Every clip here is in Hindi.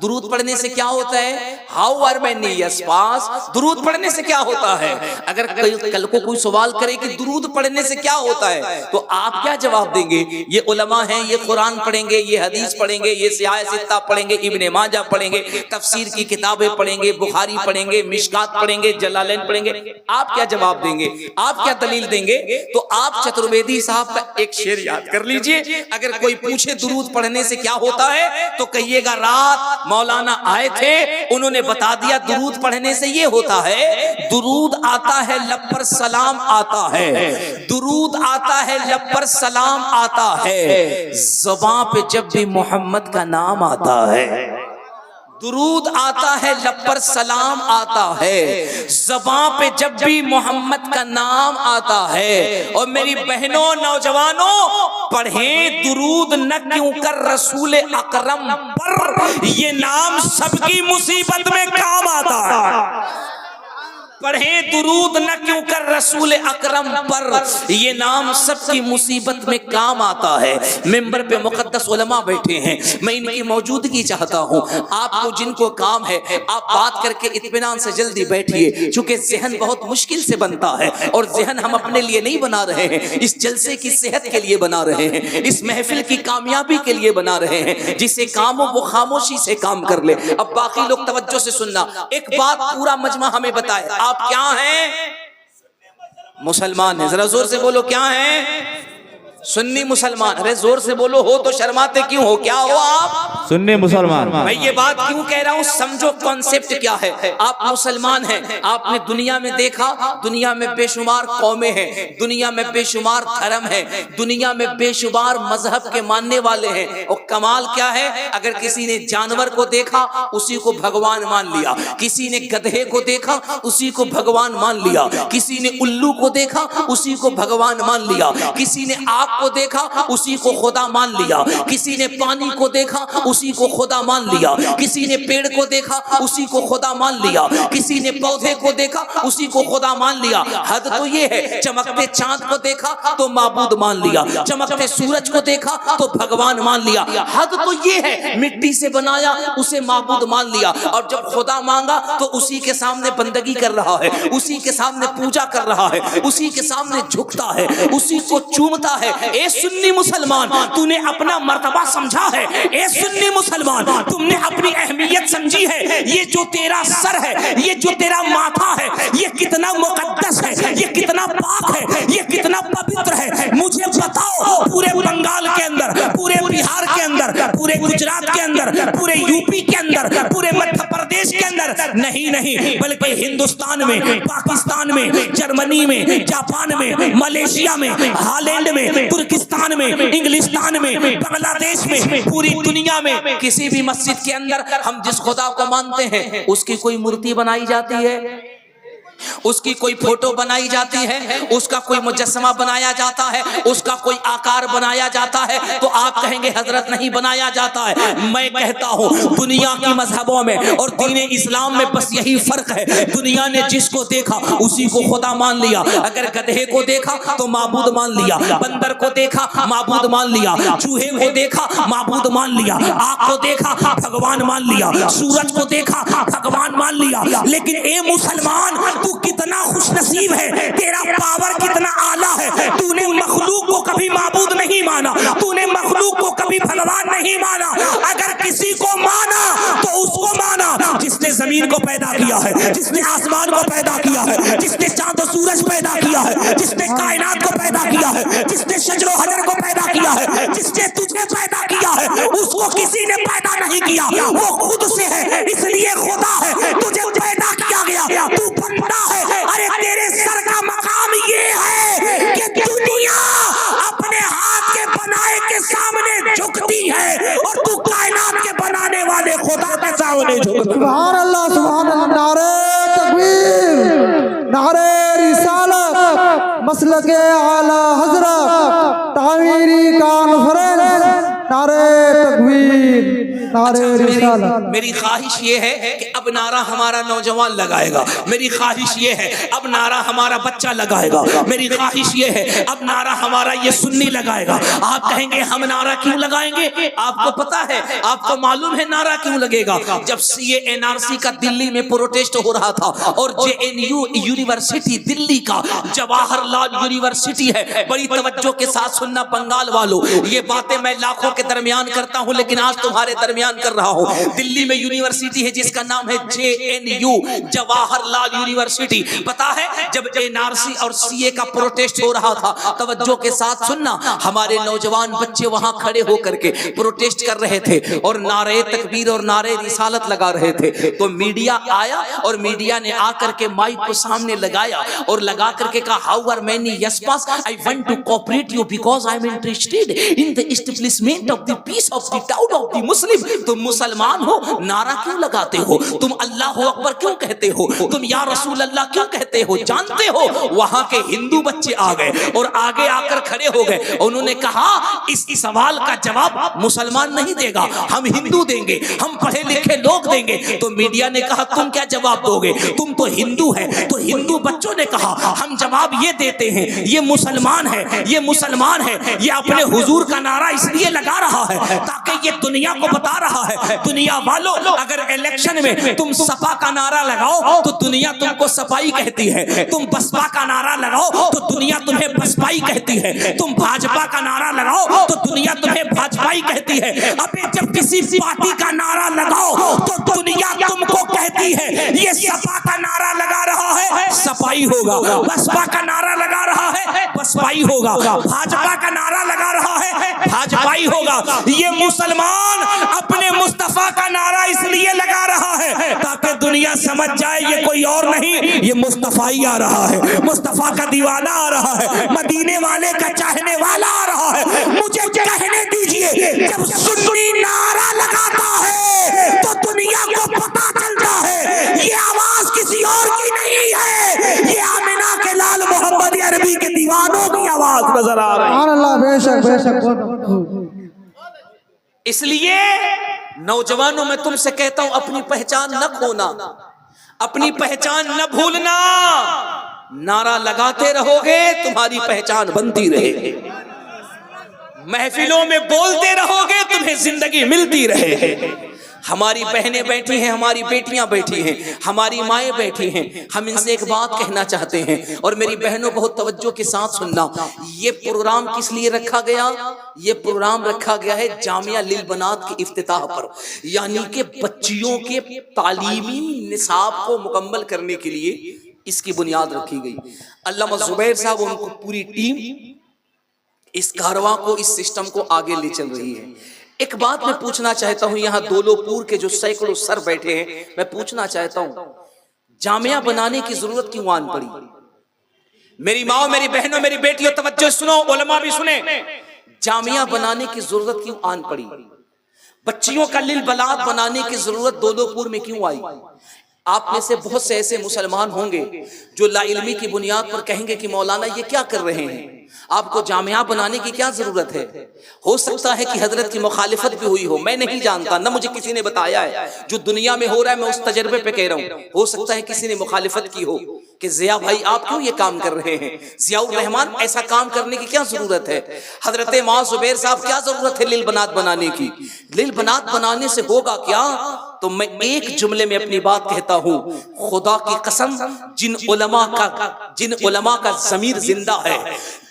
दुरूद पढ़ने से क्या होता है? हाउ आर मैनी यस पास, दुरूद पढ़ने से क्या होता है? अगर कल को कोई सवाल करे कि दुरूद पढ़ने से क्या होता है, तो आप क्या जवाब देंगे? ये उलमा हैं, ये कुरान पढ़ेंगे, ये हदीस पढ़ेंगे, ये सियाह सित्ता पढ़ेंगे, इब्ने माजा पढ़ेंगे, तफसीर की किताबें पढ़ेंगे, बुखारी पढ़ेंगे, मिशकात पढ़ेंगे, जलालैन पढ़ेंगे। आप क्या जवाब देंगे? आप क्या दलील देंगे? तो आप चतुर्वेदी साहब का एक शेर याद कर लीजिए। अगर कोई पूछे दुरूद पढ़ने से क्या होता है, तो कहिएगा रात मौलाना आए थे, उन्होंने बता दिया दुरूद पढ़ने से ये होता है, दुरूद आता है लब पर सलाम आता है, दुरूद आता है लब पर सलाम आता है, ज़बां पे जब भी मोहम्मद का नाम आता है। दुरूद आता है लब पर सलाम आता है, ज़बां पे जब भी मोहम्मद का नाम आता है। और मेरी बहनों नौजवानों, पढ़ें दुरूद न क्यों कर रसूल अकरम पर, ये नाम सबकी मुसीबत में काम आता है। पढ़ें दुरूद न क्यों कर रसूल अकरम पर, ये नाम सबकी मुसीबत में काम आता है। मिंबर पे मुकद्दस उलमा बैठे हैं, मैं इनकी मौजूदगी चाहता हूँ। आपको जिनको काम है, आप बात करके इत्मीनान से जल्दी बैठिए, क्योंकि जहन बहुत मुश्किल से बनता है, और जहन हम अपने लिए नहीं बना रहे हैं, इस जलसे की सेहत के लिए बना रहे हैं, इस महफिल की कामयाबी के लिए बना रहे हैं। जिसे काम हो वो खामोशी से काम कर ले। अब बाकी लोग तवज्जो से सुनना, एक बात पूरा मजमा हमें बताए, आप क्या हैं? मुसलमान हैं। जरा जोर से बोलो, क्या हैं? सुन्नी मुसलमान। अरे जोर से बोलो, हो तो शर्माते क्यों हो? क्या हो आप? सुन्नी मुसलमान। मैं ये बात क्यों कह रहा हूँ, समझो कॉन्सेप्ट क्या है। आप मुसलमान हैं, आपने दुनिया में देखा, दुनिया में बेशुमार कौमें हैं, दुनिया में बेशुमार धर्म है, दुनिया में बेशुमार मजहब के मानने वाले हैं। और कमाल क्या है, अगर किसी ने जानवर को देखा उसी को भगवान मान लिया, किसी ने गधे को देखा उसी को भगवान मान लिया, किसी ने उल्लू को देखा उसी को भगवान मान लिया, किसी ने आग को देखा उसी को खुदा मान लिया, किसी ने पानी को देखा उसी को खुदा मान लिया, किसी ने पेड़ को देखा उसी को खुदा मान लिया, किसी ने पौधे को देखा उसी को खुदा मान लिया। हद तो ये है, चमकते चांद को देखा तो माबूद मान लिया, चमकते सूरज को देखा तो भगवान मान लिया। हद तो ये है, मिट्टी से बनाया उसे माबूद मान लिया, और जब खुदा मांगा तो उसी के सामने बंदगी कर रहा है, उसी के सामने पूजा कर रहा है, उसी के सामने झुकता है, उसी को चूमता है। ए सुन्नी मुसलमान, तूने अपना मर्तबा समझा है? ए सुन्नी मुसलमान, तुमने अपनी अहमियत समझी है? ये जो तेरा सर है, ये जो तेरा माथा है, ये कितना मुकद्दस है, ये कितना पाक है, ये कितना पवित्र है। मुझे बताओ, पूरे बंगाल के अंदर, पूरे बिहार के अंदर, पूरे गुजरात के अंदर, पूरे यूपी के अंदर, पूरे मध्य प्रदेश के अंदर नहीं, बल्कि हिंदुस्तान में, पाकिस्तान में, जर्मनी में, जापान में, मलेशिया में, हालैंड में, तुर्किस्तान में, इंग्लिस्तान में, बांग्लादेश में, पूरी दुनिया में किसी भी मस्जिद के अंदर हम जिस खुदा को मानते हैं उसकी कोई मूर्ति बनाई जाती है, उसकी कोई फोटो बनाई जाती है, उसका कोई मुजस्समा बनाया जाता है, उसका कोई आकार बनाया जाता है, तो आप कहेंगे हजरत नहीं बनाया जाता है। मैं कहता हूं, दुनिया की मजहबों में और दीन इस्लाम में बस यही फर्क है, दुनिया ने जिसको देखा उसी को खुदा मान लिया। अगर गधे को देखा तो माबूद मान लिया, बंदर को देखा माबूद मान लिया, चूहे को देखा माबूद मान लिया, आग को देखा भगवान मान लिया, सूरज को देखा भगवान मान लिया। लेकिन ए मुसलमान, तू कितना खुशनसीब है, तेरा पावर कितना आला है। तूने मखलूक को कभी माबूद नहीं माना, तूने मखलूक को कभी भगवान नहीं माना। अगर किसी को माना तो उसको माना जिसने जमीन को पैदा किया है, जिसने आसमान को पैदा किया है, जिसने चांद और सूरज पैदा किया है, जिसने कायनात को पैदा किया है, जिसने शजरो हजर को पैदा किया है, जिसने तुझे पैदा किया है, उसको किसी ने पैदा नहीं किया, वो खुद से है, इसलिए खुदा है। तुझे पैदा किया गया, तू बंदा है। अरे तेरे सर का मकाम ये है कि दुनिया अपने हाथ के बनाए के सामने झुकती है, और तू कायनात के बनाने वाले खुदा के सामने झुकती। सुभान अल्लाह, सुभान अल्लाह। नारे तकबीर, नारे रिसालत, मसलके आला हजरत, तामीरी कॉन्फ्रेंस, नारे तकबीर। नारे रिसालत। मेरी ख्वाहिश ये है कि अब नारा हमारा नौजवान लगाएगा, मेरी ख्वाहिश ये है अब नारा हमारा बच्चा लगाएगा, मेरी ख्वाहिश ये है अब नारा हमारा ये सुन्नी लगाएगा। आप कहेंगे हम नारा क्यों लगाएंगे? आपको पता है, आपको मालूम है नारा क्यों लगेगा? जब सीए एनआरसी का दिल्ली में प्रोटेस्ट हो रहा था और जेएनयू यूनिवर्सिटी दिल्ली का जवाहरलाल यूनिवर्सिटी है, बड़ी तवज्जो के साथ सुनना बंगाल वालों, ये बातें मैं लाखों के दरमियान करता हूं लेकिन आज तुम्हारे दरमियान कर रहा हूं। दिल्ली में यूनिवर्सिटी है जिसका नाम है जेएनयू, जवाहरलाल यूनिवर्सिटी। पता है जब एनआरसी और सीए का प्रोटेस्ट हो रहा था, तवज्जो के साथ सुनना, हमारे नौजवान बच्चे वहां खड़े होकर के प्रोटेस्ट कर रहे थे और नारे तकबीर और नारे रिसालत लगा रहे थे। तो मीडिया आया और मीडिया ने आकर के माइक को सामने लगाया और लगा करके कहा, हाउ आर मेनी यस्पास, I want to cooperate you because I am interested in the establishment of the peace of the town of the Muslim. तुम मुसलमान हो, नारा क्यों लगाते हो? तुम अल्लाह अकबर क्यों कहते हो? तुम या रसूल अल्लाह क्यों कहते हो? जानते हो वहां के हिंदू बच्चे आ गए और आगे आकर खड़े हो गए। उन्होंने कहा इस सवाल का जवाब मुसलमान नहीं देगा, हम हिंदू देंगे, हम पढ़े लिखे लोग देंगे। तो मीडिया ने कहा तुम क्या जवाब दोगे? तुम तो हिंदू है। तो हिंदू बच्चों ने कहा हम जवाब ये देते हैं, ये मुसलमान है, ये मुसलमान है, ये अपने हुजूर का नारा इसलिए लगा रहा है ताकि ये दुनिया को बता रहा है, दुनिया वालों अगर इलेक्शन में तुम सपा का नारा लगाओ तो दुनिया तुमको सपाई कहती है, तुम बसपा का नारा लगाओ तो दुनिया तुम्हें बसपाई कहती है, तुम भाजपा का नारा लगाओ तो दुनिया तुम्हें भाजपाई कहती है। अबे जब किसी पार्टी का नारा लगाओ तो दुनिया तुमको कहती है ये सपा का नारा लगा रहा है, सपाई होगा, बसपा का नारा लगा रहा है, बसपाई होगा, भाजपा का नारा लगा रहा है, भाजपाई होगा। ये मुसलमान अपने मुस्तफा का नारा इसलिए लगा रहा है ताकि दुनिया समझ जाए ये कोई और नहीं, ये मुस्तफा ही आ रहा है, मुस्तफा का दीवाना आ रहा है, मदीने वाले का चाहने वाला आ रहा है। मुझे कहने दीजिए, जब सुन्नी नारा लगाता है तो दुनिया को पता चलता है ये आवाज किसी और की नहीं है, ये आमिना के लाल मोहम्मद अरबी के दीवानों की आवाज नजर आ रही है। अल्लाह बेशक बेशक। इसलिए नौजवानों में तुमसे कहता हूं अपनी पहचान न खोना, अपनी पहचान न भूलना। नारा लगाते रहोगे तुम्हारी पहचान बनती रहेगी, महफिलों में बोलते रहोगे तुम्हें जिंदगी मिलती रहेगी। हमारी बहनें बैठी हैं, हमारी बेटियां बैठी हैं, हमारी माएँ बैठी हैं। हम इनसे एक बात कहना चाहते हैं और मेरी बहनों बहुत तवज्जो के साथ सुनना। ये प्रोग्राम किस लिए रखा गया? ये प्रोग्राम रखा गया है जामिया लिल बनात के इफ्तिताह पर, यानी कि बच्चियों के तालीमी निसाब को मुकम्मल करने के लिए इसकी बुनियाद रखी गई। अल्लामा जुबैर साहब उनको पूरी टीम इस कारवां को, इस सिस्टम को आगे ले चल रही है। एक बात मैं पूछना चाहता हूं, यहाँ दौलतपुर के जो सैकड़ों सर बैठे हैं, मैं पूछना चाहता हूं जामिया बनाने की जरूरत क्यों आन पड़ी? मेरी माओ, मेरी बहनों, मेरी बेटियों, तवज्जो सुनो, उलमा भी सुने, जामिया बनाने की जरूरत क्यों आन पड़ी? बच्चियों का लिल बलात बनाने की जरूरत दौलतपुर में क्यों आई? आप में से बहुत से ऐसे मुसलमान होंगे जो लाइल्मी की बुनियाद पर कहेंगे कि मौलाना ये क्या कर रहे हैं, आपको जामिया बनाने की क्या जरूरत है? हो सकता है कि हजरत की मुखालिफत भी हुई हो, मैं नहीं जानता, न मुझे किसी ने बताया है। जो दुनिया में हो रहा है मैं उस तजर्बे पे कह रहा हूँ। हो सकता है किसी ने मुखालिफत की हो कि जिया भाई आप क्यों ये काम कर रहे हैं, जियाउर रहमान ऐसा काम करने की क्या जरूरत है, हजरत मां जुबैर साहब क्या जरूरत है लिल बनात बनाने की? लिल बनात बनाने से होगा क्या? तो मैं एक जुमले में अपनी बात कहता हूं, खुदा की कसम, जिन उलमा का ज़मीर जिंदा है,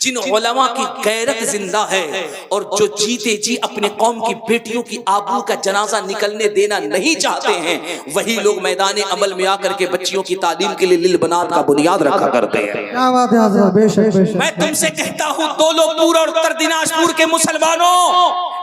जिन उलमा की गैरत जिंदा है और जो जीते जी अपने कौम की बेटियों की आबरू का जनाजा निकलने देना नहीं चाहते हैं, वही लोग मैदान अमल में आकर के बच्चियों की तालीम के लिए लिल बनात का बुनियाद रखा करते हैं। क्या बात है हज़रत, बेशक बेशक। मैं तुमसे कहता हूं दौलतपुर और उत्तर दिनाजपुर के मुसलमानों,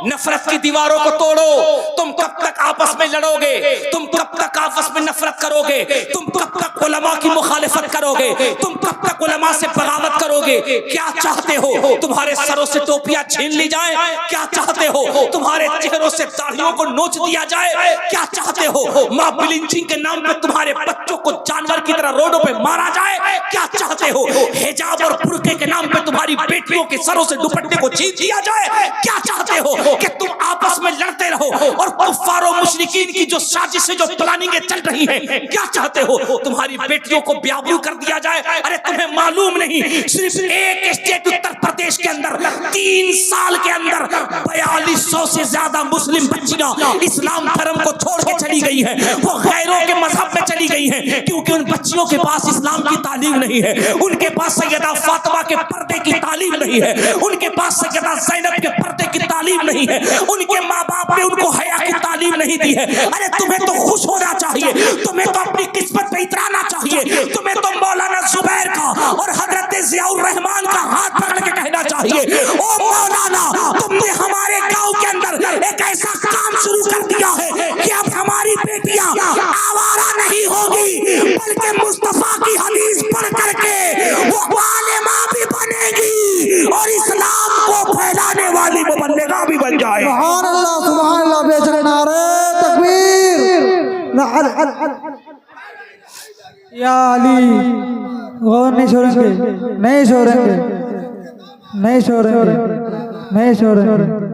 नफरत की दीवारों को तोड़ो। तुम कब तक आपस में लड़ोगे? तुम कब तक आपस में नफरत करोगे? तुम कब तक उलमा की मुखालिफत करोगे? तुम कब तक उलमा से बगावत करोगे? करोगे? क्या चाहते हो? तुम्हारे सरों से टोपियां छीन ली जाए? क्या चाहते हो? तुम्हारे चेहरों से दाढ़ियों को नोच दिया जाए? क्या चाहते हो? मां ब्लीचिंग के नाम पे तुम्हारे बच्चों को जानवर की तरह रोडों पे मारा जाए? क्या चाहते हो? हिजाब और बुर्के के नाम पे तुम्हारी बेटियों के सरों से दुपट्टे को छीन दिया जाए? क्या चाहते हो? कि तुम आपस में लड़ते रहो और कुफ्फार और मुशरिकीन की जो साजिशें, जो प्लानिंगें चल रही हैं, क्या चाहते हो? तुम्हारी बेटियों को बेआबरू कर दिया जाए? अरे तुम्हें मालूम नहीं, सिर्फ एक स्टेट उत्तर प्रदेश के अंदर 3 साल के अंदर 4200 से ज्यादा मुस्लिम बच्चियां इस्लाम धर्म को छोड़ के चली गई है। वो गैरों के मजहब में चली गई है, क्योंकि उन बच्चियों के पास इस्लाम की तालीम नहीं है, उनके पास सैयदा फातिमा के पर्दे की तालीम नहीं है, उनके पास सैयदा ज़ैनब के पर्दे की तालीम नहीं है, उनके माँ बाप ने उनको हया की तालीम नहीं दी है। अरे तुम्हें तो खुश होना चाहिए, तुम्हें तो अपनी किस्मत पे इतराना चाहिए, तुम्हें तो मौलाना जुबैर का और हजरत ज़ियाउर रहमान का हाथ पकड़ के कहना चाहिए, ओ मौलाना, तुमने हमारे गांव के अंदर एक ऐसा काम शुरू कर दिया है कि अब हमारी बेटियां आवारा नहीं होगी, बल्कि मुस्तफा की हदीस पढ़ करके वो आलिमा भी बनेगी और इस्लाम को फैलाने वाली मुबल्लिगा भी बन जाए। सुभान अल्लाह, बेशक। नारे तकबीर, या अली। वो नहीं छोड़ेंगे, नहीं छोड़ेंगे, नहीं छोड़ेंगे, नहीं छोड़ेंगे।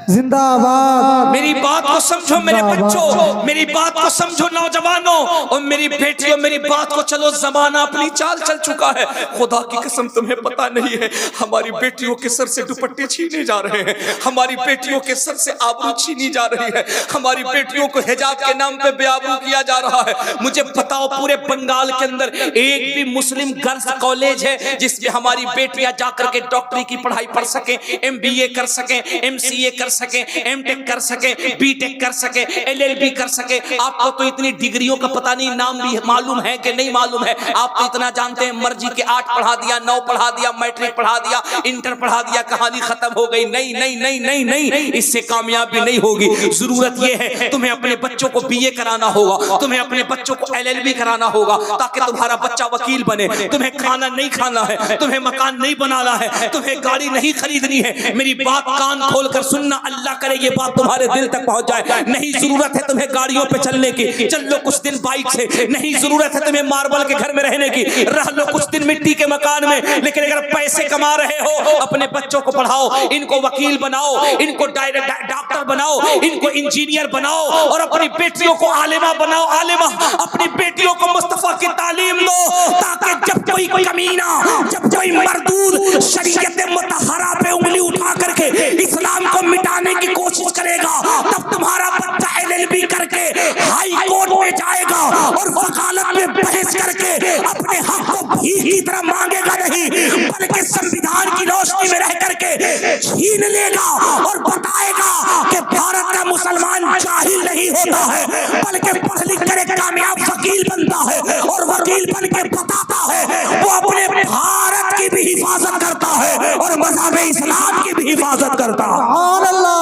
जिंदाबाद। मेरी बात को समझो मेरे बच्चों, मेरी बात को समझो नौजवानों, और मेरी बेटियों, मेरी बात को चलो। जमाना अपनी चाल चल चुका है। खुदा की कसम तुम्हें पता नहीं है, हमारी बेटियों के सर से दुपट्टे छीने जा रहे हैं, हमारी बेटियों के सर से आबरू छीनी जा रही है, हमारी बेटियों को हिजाब के नाम पे बेआबरू किया जा रहा है। मुझे बताओ, पूरे बंगाल के अंदर एक भी मुस्लिम गर्ल्स कॉलेज है जिसमें हमारी बेटियां जाकर के डॉक्टरी की पढ़ाई पढ़ सकें, MBA कर सकें, MCA कर सके, M.Tech कर सके, B.Tech कर सके, LLB कर सके? आपको तो इतनी डिग्रियों का पता नहीं, नाम भी मालूम है कि नहीं मालूम है? आप तो इतना जानते हैं, मर्जी के 8 पढ़ा दिया, 9 पढ़ा दिया, मैट्रिक पढ़ा दिया, इंटर पढ़ा दिया, कहानी खत्म हो गई। नहीं नहीं नहीं नहीं नहीं, इससे कामयाबी नहीं होगी। जरूरत यह है तुम्हें अपने बच्चों को BA कराना होगा, तुम्हें अपने बच्चों को LLB कराना होगा, ताकि तुम्हारा बच्चा वकील बने। तुम्हें खाना नहीं खाना है, तुम्हें मकान नहीं बनाना है, तुम्हें गाड़ी नहीं खरीदनी है। मेरी बात कान खोलकर सुनना, अल्लाह करे ये बात तुम्हारे दिल तक पहुंच जाए। नहीं जरूरत है तुम्हें गाड़ियों पे चलने की, चल लो कुछ दिन बाइक से। नहीं जरूरत है तुम्हें मार्बल के घर में रहने की, रह लो कुछ दिन मिट्टी के मकान में। लेकिन अगर पैसे कमा रहे हो, अपने बच्चों को पढ़ाओ, इनको वकील बनाओ, इनको डॉक्टर बनाओ, इनको इंजीनियर बनाओ, और अपनी बेटियों को आलिमा बनाओ। आलिमा, अपनी बेटियों को मुस्तफा की तालीम दो, ताकि जब कोई कमीना, जब कोई मरदूद शरीयत मुतहरा पे उंगली उठा करके इस्लाम को मिटाने की कोशिश करेगा, तब तुम्हारा बच्चा LLB करके हाई कोर्ट में जाएगा और वकालत में बहस करके अपने हक को भीख की तरह मांगेगा नहीं, बल्कि संविधान की रोशनी में रह करके छीन लेगा और बताएगा कि भारत का मुसलमान जाहिल नहीं होता है, बल्कि पढ़ लिख कर एक कामयाब वकील बनता है, और वकील बन के बताता है वो अपने भारत की भी हिफाजत करता है और मज़हब इस्लाम की भी हिफाजत करता है।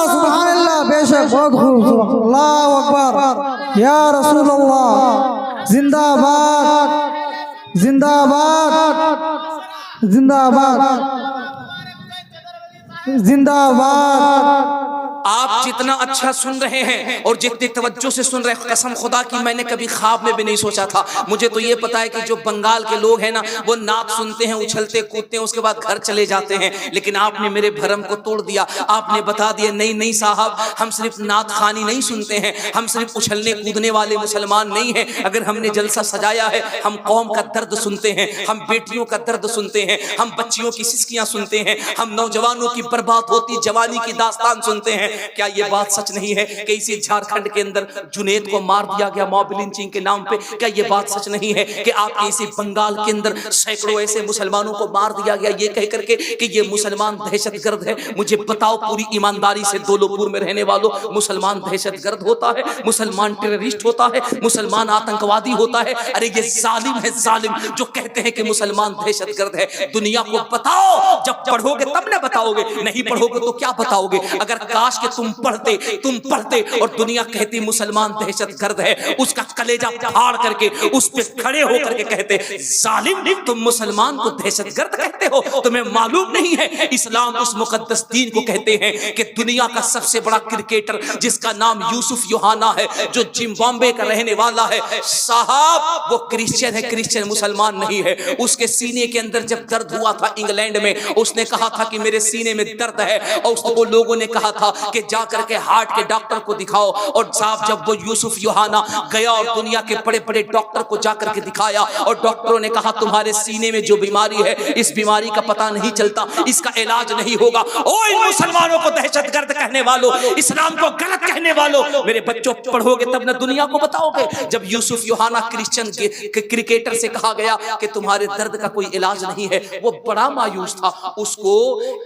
सुभान अल्लाह, बेशक। बहुत खूब, अल्लाहु अकबर, या रसूल अल्लाह। जिंदाबाद, जिंदाबाद, जिंदाबाद, जिंदाबाद। आप जितना अच्छा सुन रहे हैं और जितनी तवज्जो से सुन रहे हैं, कसम खुदा की मैंने कभी ख्वाब में भी नहीं सोचा था। मुझे तो ये पता है कि जो बंगाल के लोग हैं ना, वो नात सुनते हैं, उछलते कूदते हैं, उसके बाद घर चले जाते हैं। लेकिन आपने मेरे भरम को तोड़ दिया, आपने बता दिया नहीं नहीं साहब, हम सिर्फ नात खानी नहीं सुनते हैं, हम सिर्फ उछलने कूदने वाले मुसलमान नहीं हैं। अगर हमने जलसा सजाया है, हम कौम का दर्द सुनते हैं, हम बेटियों का दर्द सुनते हैं, हम बच्चियों की सिसकियां सुनते हैं, हम नौजवानों की बर्बाद होती जवानी की दास्तान सुनते हैं। क्या ये बात सच नहीं है कि इसी झारखंड के अंदर जुनेद को मार दिया गया मॉब लिंचिंग के नाम पे? क्या ये बात सच नहीं है कि आपके इसी बंगाल के अंदर सैकड़ों ऐसे मुसलमानों को मार दिया गया ये कह करके कि ये मुसलमान दहशतगर्द है? मुझे बताओ पूरी ईमानदारी से, दौलतपुर में रहने वालों, मुसलमान दहशतगर्द होता है, मुसलमान टेररिस्ट होता है, मुसलमान आतंकवादी होता है? अरे ये जालिम है, जालिम जो कहते हैं कि मुसलमान दहशतगर्द है। दुनिया को बताओ, जब पढ़ोगे तब ना बताओगे, नहीं पढ़ोगे तो क्या बताओगे? अगर काश के तुम पढ़ते और दुनिया कहती मुसलमान दहशतगर्द है, उसका कलेजा फाड़ करके उस पे खड़े होकर के कहते जालिम तुम मुसलमान को दहशतगर्द कहते हो, तुम्हें मालूम नहीं है इस्लाम उस मुकद्दस दीन को कहते हैं कि दुनिया का सबसे बड़ा क्रिकेटर जिसका नाम यूसुफ योहाना है, जो जिम्बाब्वे का रहने वाला है साहब, वो क्रिश्चियन है, क्रिश्चियन मुसलमान नहीं है। उसके सीने के अंदर जब दर्द हुआ था इंग्लैंड में, उसने कहा था कि मेरे सीने में दर्द है, और उसको लोगों ने कहा था कि जाकर के हार्ट के डॉक्टर को दिखाओ। और साहब जब वो यूसुफ योहाना गया और दुनिया के बड़े बड़े डॉक्टर को जाकर के दिखाया, और डॉक्टरों ने कहा तुम्हारे सीने में जो बीमारी है इस बीमारी का पता नहीं चलता, इसका इलाज नहीं होगा। ओ इन मुसलमानों को दहशतगर्द कहने वालों, इस्लाम को गलत कहने वालों, मेरे बच्चों पढ़ोगे तब ना दुनिया को बताओगे। जब यूसुफ योहाना क्रिश्चियन क्रिकेटर से कहा गया कि तुम्हारे दर्द का कोई इलाज नहीं है, वो बड़ा मायूस था। उसको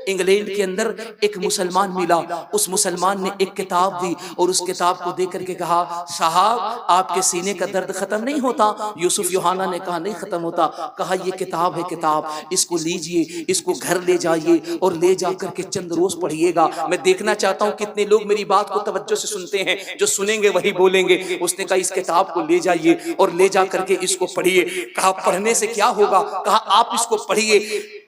इंग्लैंड के अंदर एक मुसलमान मिला, उस मुसलमान ने एक किताब दी और उस किताब को देख करके कहा साहब आपके सीने का दर्द खत्म नहीं होता। यूसुफ योहाना ने कहा नहीं खत्म होता। कहा ये किताब है, किताब इसको लीजिए, इसको घर ले जाइए और ले जाकर के चंद रोज पढ़िएगा। मैं देखना चाहता हूं कितने लोग मेरी बात को तवज्जो से सुनते हैं, जो सुनेंगे वही बोलेंगे। उसने कहा इस किताब को ले जाइए और ले जा करके इसको पढ़िए। कहा पढ़ने से क्या होगा? कहा आप इसको पढ़िए,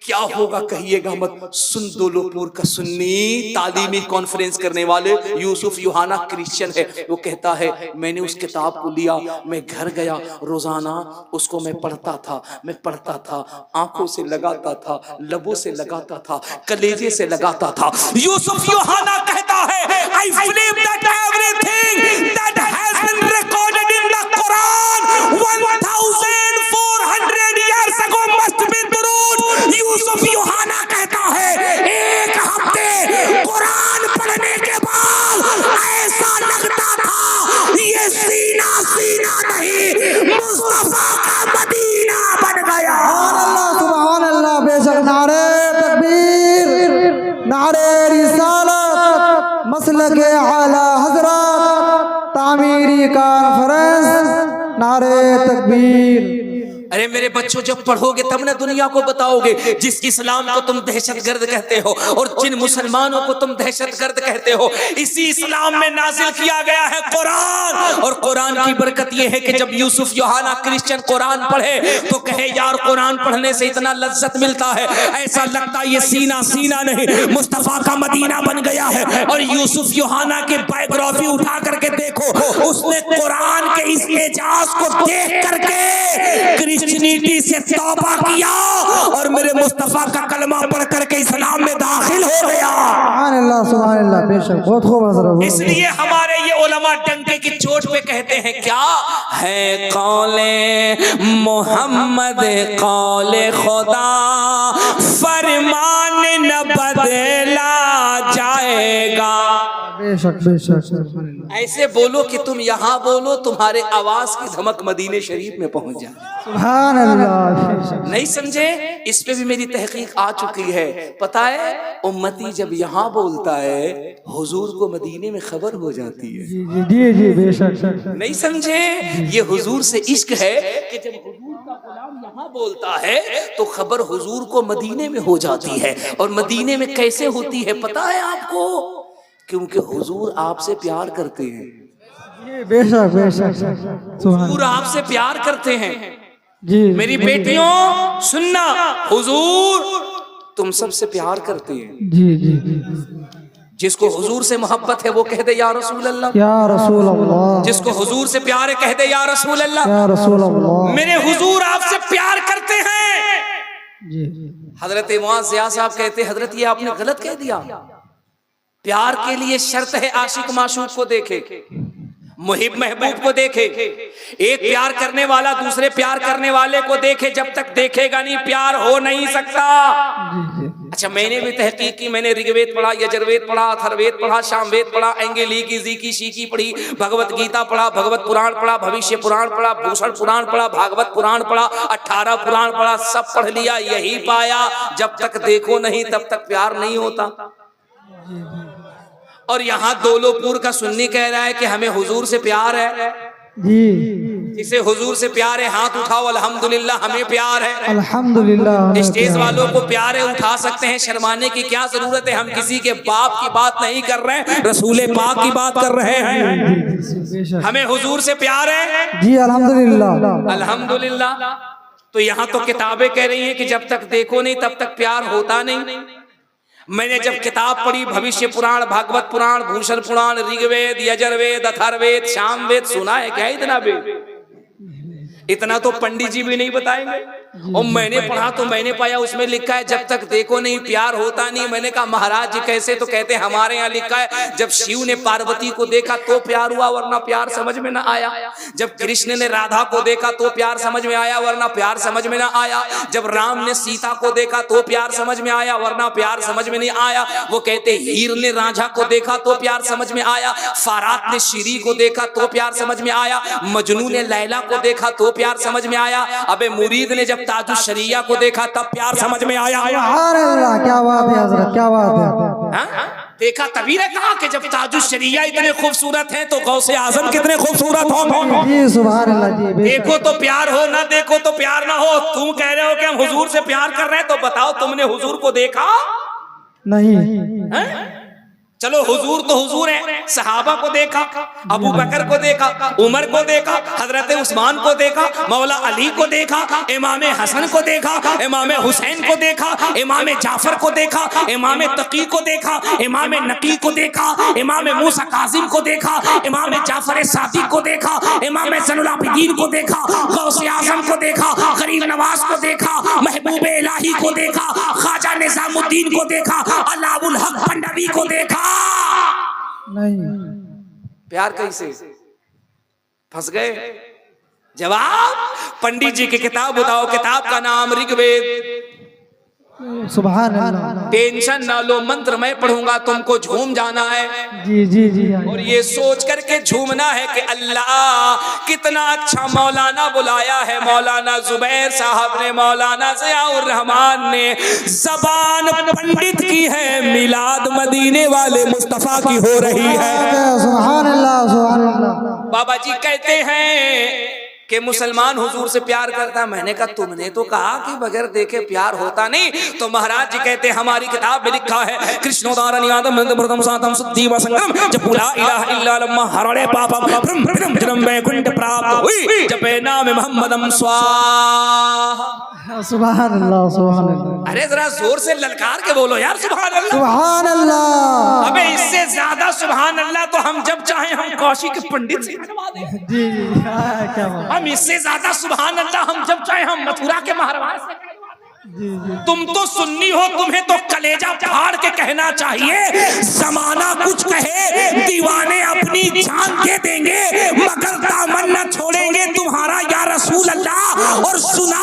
क्या होगा कहिएगा मत। सुन दोलोपुर का सुन्नी तालीमी कॉन्फ्रेंस करने वाले यूसुफ योहाना क्रिश्चियन है, वो कहता है मैंने उस किताब को लिया, मैं घर गया, रोजाना उसको मैं पढ़ता था, आंखों से लगाता था, लबों से लगाता था, कलेजे से लगाता था। यूसुफ योहाना कहता है I believe that everything that has been recorded in the Quran 1400 years ago must be true। Yousuf Youhana कहता है एक हफ्ते कुरान पढ़ने के बाद ऐसा लगता था ये सीना नहीं मुस्तफा का मदीना बन गया। सुभान अल्लाह, बेशक नारे तकबीर, नारे रिसालत, मसलके आला हजरत, तामीरी कॉन्फ्रेंस, नारे तकबीर। अरे मेरे बच्चों जब पढ़ोगे तब ना दुनिया को बताओगे। जिस इस्लाम को तुम दहशतगर्द कहते हो और जिन मुसलमानों को तुम दहशतगर्द कहते हो, इसी इस्लाम में नाजिल किया गया है कुरान। और कुरान की बरकत यह है कि जब यूसुफ योहाना क्रिश्चियन कुरान पढ़े तो कहे यार कुरान पढ़ने से इतना लज्जत मिलता है, ऐसा लगता ये सीना नहीं मुस्तफा का मदीना बन गया है। और यूसुफ योहाना की बायोग्राफी उठा करके देखो, उसने कुरान के इस एजाज को देख करके क्रिश्चियनिटी से तौबा किया और मेरे मुस्तफा का कलमा पढ़ करके इस्लाम में दाखिल हो गया। सुभान अल्लाह, बेशक बहुत खूब हजरत। इसलिए हमारे ये उलमा डंके की चोट पे कहते हैं क्या है कौले मोहम्मद कौले खुदा फरमान न बदला जाएगा। बेशक बेशक ऐसे बोलो कि तुम यहाँ बोलो, तुम्हारे आवाज की धमक मदीने शरीफ में पहुंच जाए। सुभान अल्लाह। नहीं समझे? इस पे भी मेरी तहकीक आ चुकी है। पता है उम्मती जब यहाँ बोलता है हुजूर को मदीने में खबर हो जाती है। जी बेशक। नहीं समझे? ये हुजूर से इश्क है कि जब हुजूर का गुलाम यहाँ बोलता है तो खबर हुजूर को मदीने में हो जाती है। और मदीने में कैसे होती है पता है आपको? क्योंकि हुजूर आपसे प्यार करते हैं। बेशक बेशक, हुजूर आपसे प्यार करते हैं। जी मेरी बेटियों सुनना, हुजूर तुम सबसे प्यार करते हैं। जी। जिसको हुजूर से मोहब्बत है वो कह दे या रसूल अल्लाह, या रसूल अल्लाह। जिसको हुजूर से प्यार है कह दे या रसूल अल्लाह, या रसूल अल्लाह। मेरे हुजूर आपसे प्यार करते हैं। जी। हजरत मुआज़ ज़िया साहब कहते हजरत ये आपने गलत कह दिया। प्यार के लिए शर्त है आशिक माशूक को देखे, मुहिब महबूब को देखे। एक प्यार करने वाला दूसरे प्यार करने वाले को देखे, जब तक देखेगा नहीं प्यार हो नहीं सकता। अच्छा मैंने भी तहकीक की, मैंने ऋग्वेद पढ़ा, यजुर्वेद पढ़ा, अथर्ववेद पढ़ा, सामवेद पढ़ा, एंगेली की जी की शी की पढ़ी, भगवत गीता पढ़ा, भगवत पुराण पढ़ा, भविष्य पुराण पढ़ा, भूषण पुराण पढ़ा, भागवत पुराण पढ़ा, 18 पुराण पढ़ा, सब पढ़ लिया। यही पाया जब तक देखो नहीं तब तक प्यार नहीं होता। और यहाँ दोलोपुर का सुन्नी कह रहा है कि हमें हुजूर से प्यार है। जी जिसे हुजूर से प्यार है हाथ उठाओ, अल्हम्दुलिल्लाह हमें प्यार है। अल्हम्दुलिल्लाह। स्टेज वालों को प्यार है, उठा सकते हैं, शर्माने की क्या जरूरत है। हम किसी के बाप की बात नहीं कर रहे हैं, रसूले पाक की बात कर रहे हैं। बेशक। हमें हुजूर से प्यार है, जी अल्हम्दुलिल्लाह। अल्हम्दुलिल्लाह। तो यहाँ तो किताबें कह रही हैं कि जब तक देखो नहीं तब तक प्यार होता नहीं। मैंने जब किताब पढ़ी भविष्य पुराण, भागवत पुराण, भूषण पुराण, ऋग्वेद, यजुर्वेद, अथर्ववेद, सामवेद, सुना है क्या इतना वेद? इतना तो पंडित जी भी नहीं बताएंगे। और मैंने पढ़ा तो मैंने पाया उसमें लिखा है जब तक देखो नहीं प्यार होता नहीं। मैंने कहा महाराज जी कैसे? तो कहते हैं हमारे यहाँ लिखा है जब शिव ने पार्वती को देखा तो प्यार हुआ, वरना प्यार समझ में ना आया। जब कृष्ण ने राधा को देखा तो प्यार समझ में आया, वरना प्यार समझ में ना आया। जब राम ने सीता को देखा तो प्यार समझ में आया, वरना प्यार समझ में नहीं आया। वो कहते हीर ने रांझा को देखा तो प्यार समझ में आया, फारात ने शीरी को देखा तो प्यार समझ में आया, मजनू ने लैला को देखा तो प्यार समझ में आया। अबे मुरीद ने जब ताजुश शरिया को देखा तब प्यार समझ में आया। क्या बात है हजरत, क्या बात है। हाँ? देखा तभी ने कहा कि जब ताजुश शरिया इतने खूबसूरत हैं तो गौसे आजम कितने खूबसूरत होंगे। जी सुभान अल्लाह जी। देखो तो प्यार हो, ना देखो तो प्यार ना हो। तुम कह रहे हो कि हम हुजूर से प्यार कर रहे हैं, तो बताओ तुमने हुजूर को देखा नहीं? है? चलो हुजूर तो हुजूर है, सहाबा को देखा, अबू बकर को देखा, उमर को देखा, हजरत उस्मान को देखा, मौला अली को देखा, इमाम हसन को देखा, इमाम हुसैन को देखा, इमाम जाफर को देखा, इमाम तकी को देखा, इमाम नकी को देखा, इमाम मूसा काजिम को देखा, इमाम जाफर सादिक को देखा, इमाम ज़ैनुल आबिदीन को देखा, गौसे आज़म को देखा, गरीब नवाज को देखा, महबूब इलाही को देखा, ख्वाजा निजामुद्दीन को देखा, अलाउल हक पंडवी को देखा। नहीं। प्यार कैसे? फंस गए। जवाब पंडित जी की किताब बताओ। किताब का नाम ऋग्वेद। सुभान अल्लाह। टेंशन ना लो, मंत्र मैं पढ़ूंगा, तुमको झूम जाना है। जी जी जी। और ये सोच करके झूमना है कि अल्लाह कितना अच्छा मौलाना बुलाया है। मौलाना जुबैर साहब ने, मौलाना ज़ियाउर रहमान ने ज़बान पंडित की है, मिलाद मदीने वाले मुस्तफा की हो रही है। सुभान अल्लाह, सुभान अल्लाह। बाबा जी कहते हैं कि मुसलमान हुजूर से प्यार करता। मैंने कहा तुमने तो कहा कि बगैर देखे प्यार होता नहीं। तो महाराज जी कहते हैं हमारी किताब में लिखा है कृष्णोदारन यादम प्रथम सातम सुद्धि व संगम जब ला इलाहा इल्ला अल्लाह हरणे पापम ब्रह्म ब्रह्म जन्म वैकुंठ प्राप्त हुई जब नाम मोहम्मदम स्वाहा। सुभान अल्लाह, सुभान अल्लाह। अरे जरा जोर से ललकार के बोलो यार सुभान अल्लाह। सुभान अल्लाह। अबे इससे ज्यादा सुभान अल्लाह तो हम जब चाहे हम काशी के पंडित से करवा दें। जी जी। क्या बात। हम इससे ज्यादा सुभान अल्लाह हम जब चाहे हम मथुरा के महाराज से करवा दें। तुम तो सुन्नी हो, तुम्हें तो कलेजा फाड़ के कहना चाहिए जमाना कुछ कहे दीवाने अपनी जान दे देंगे मगर दामन न छोड़ेंगे तुम्हारा या रसूल अल्लाह। और सुना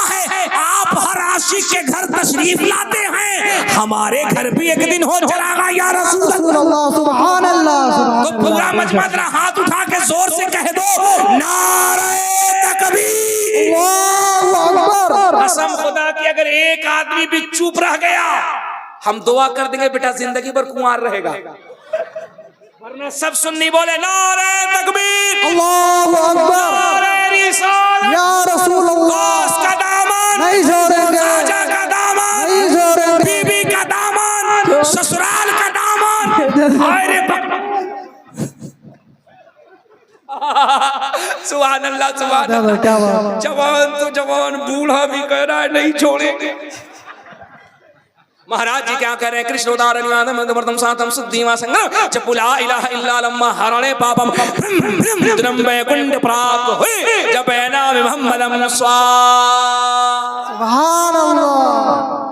है आप हर आशिक के घर तशरीफ लाते हैं, हमारे घर भी एक दिन हो चलागा या रसूल अल्लाह। सुभान अल्लाह। तो पूरा मजमा जरा हाथ उठा के जोर से कह दो नारे तकबीर। कसम खुदा की अगर एक आदमी भी चुप रह गया हम दुआ कर देंगे बेटा जिंदगी भर कुंवार रहेगा, वरना सब सुन्नी बोले नारे तकबीर, अल्लाहु अकबर, नारे रिसालत, या रसूल अल्लाह। उसका दामन नहीं छोड़ेंगे, राजा का दामन, नहीं छोड़ेंगे, बीबी का दामन, ससुराल का दामन। अरे सुभान अल्लाह, सुभान अल्लाह। जवान तो जवान, बूढ़ा भी कह रहा है नहीं छोड़ेंगे। महाराज जी क्या कह रहे हैं कृष्णोदारन सातम सुद्धीवा संगम चपुला इलाहा इल्ला अल्लाह हरणे पापम ब्रह्म वैकुंठ प्राप्त हुई जब नाम मोहम्मदम स्वाहा। सुभान अल्लाह।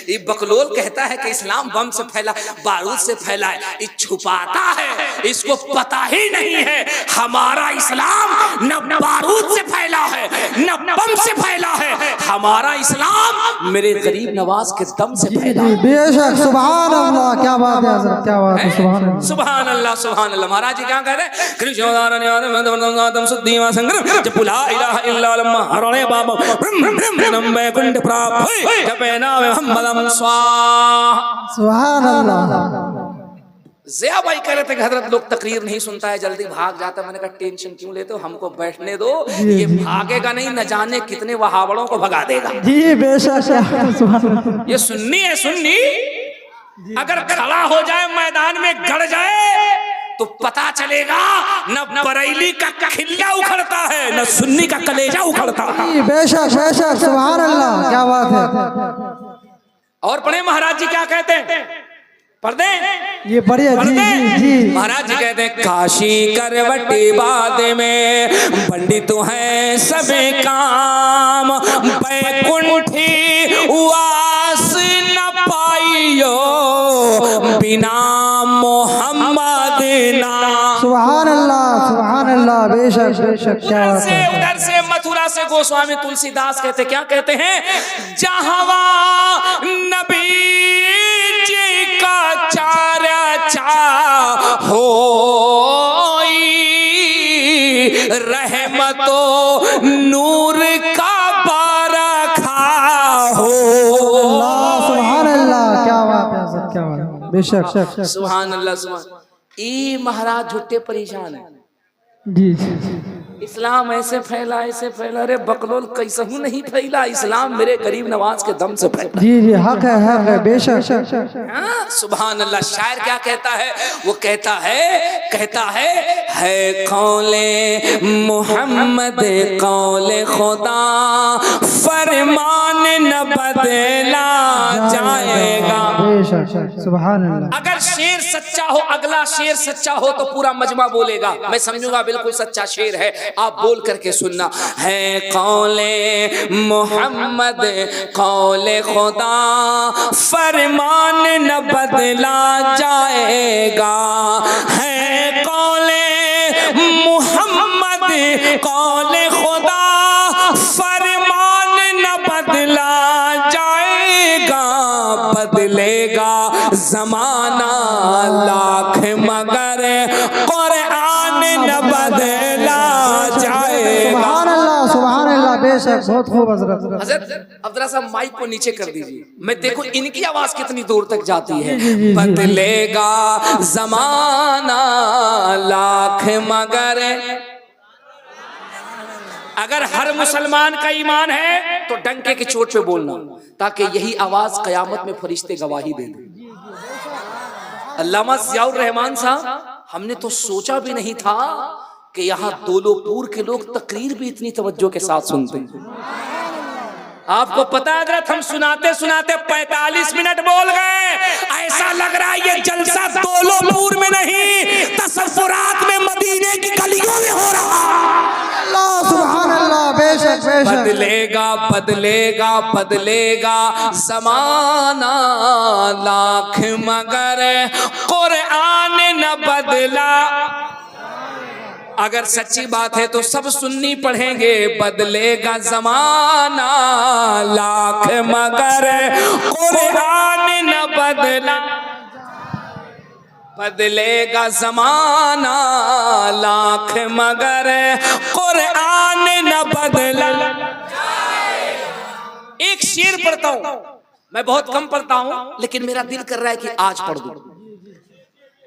ये बकलोल कहता है कि इस्लाम बम से फैला, बारूद से फैला है, ये छुपाता है, इसको पता ही नहीं है हमारा इस्लाम न बारूद से फैला है न बम से फैला है। हमारा इस्लाम मेरे गरीब नवाज के दम से फैला है। बेशक। सुभान अल्लाह। क्या बात है हज़रत, क्या बात है। सुभान अल्लाह, सुभान अल्लाह, सुभान अल्लाह। महाराज जी क्या कह रहे हैं कृष्णोदारन यादम सुद्धीवा संगम जब ला इलाहा इल्ला अल्लाह हरणे पापम ब्रह्म वैकुंठ प्राप्त हुई जब नाम मोहम्मदम स्वाहा। सुभान अल्लाह। ज़िया भाई कह रहे थे कि हजरत लोग तकरीर नहीं सुनता है, जल्दी भाग जाता है। मैंने कहा टेंशन क्यों लेते हो, हमको बैठने दो, ये भागेगा नहीं, न जाने कितने वहावड़ों को भगा देगा। जी बेशक। ये सुन्नी है, सुन्नी अगर खड़ा हो जाए मैदान में गड़ जाए तो पता चलेगा न बरेली का खिल्ला उखड़ता है न सुन्नी का कलेजा उखड़ता है। जी बेशक बेशक, सुभान अल्लाह, क्या बात है। और पढ़े महाराज जी क्या कहते हैं, पढ़ दें, ये बढ़िया। जी जी जी। महाराज जी कहते हैं काशी करवटी बाद में पंडित है सबे काम, बैकुंठी वास न पाइयो बिना मोहम्मद नाम। सुभान अल्लाह, बेशक बेशक, क्या बात है। उधर से मथुरा से गोस्वामी तुलसीदास कहते, क्या कहते हैं, जहावा नबी जी का चारा हो रहमतो नूर का बारखा हो। सुभान अल्लाह, क्या बात है सर, क्या बात है, बेशक। सुभान अल्लाह, सुभान। ये महाराज झुट्टे परेशान है। जी जी जी। इस्लाम ऐसे फैला, ऐसे फैला, अरे बकलोल कैसहू नहीं फैला, इस्लाम मेरे गरीब नवाज के दम से फैला। जी जी, हक है बेशक। हाँ, सुभान अल्लाह। शायर क्या कहता है, वो कहता है कौले मोहम्मद कौले खुदा फरमान न बदला जाएगा। बेशक, सुभान अल्लाह। अगर शेर सच्चा हो, अगला शेर सच्चा हो तो पूरा मजमा बोलेगा, मैं समझूंगा बिल्कुल सच्चा शेर है, आप बोल करके सुनना। है कौले मोहम्मद कौले खुदा फरमान न बदला जाएगा। है कौले मोहम्मद कौले खुदा फरमान न बदला जाएगा। बदलेगा जमाना लाख मगर कुरान न बदला जाएगा। सुभान अल्लाह, बेशक, बहुत खूब हजरत। हजरत अब जरा सा माइक को नीचे कर दीजिए, मैं देखो इनकी आवाज कितनी दूर तक जाती है। बदलेगा जमाना लाख मगर, अगर हर मुसलमान का ईमान है तो डंके की चोट पे बोलना, ताकि यही आवाज कयामत में फरिश्ते गवाही दे दें। अल्लामा ज़ियाउर रहमान साहब, हमने तो सोचा भी नहीं था कि यहाँ दौलतपुर के लोग तकरीर भी इतनी तवज्जो के साथ सुनते हैं। आपको पता है हजरत, हम सुनाते सुनाते 45 मिनट बोल गए। ऐसा लग रहा है ये जलसा दौलतपुर में नहीं, तसव्वुरात में मदीने की गलियों में हो रहा। सुभान अल्लाह, बेशक बेशक। बदलेगा बदलेगा बदलेगा जमाना लाख मगर कुरान न बदला। अगर सच्ची बात है तो सब सुन्नी पढ़ेंगे, बदलेगा जमाना लाख मगर कुरान न बदला। बदलेगा जमाना लाख मगर कुरान न बदला। एक शेर पढ़ता हूं, मैं बहुत कम पढ़ता हूं, लेकिन मेरा दिल कर रहा है कि आज पढ़ दूं।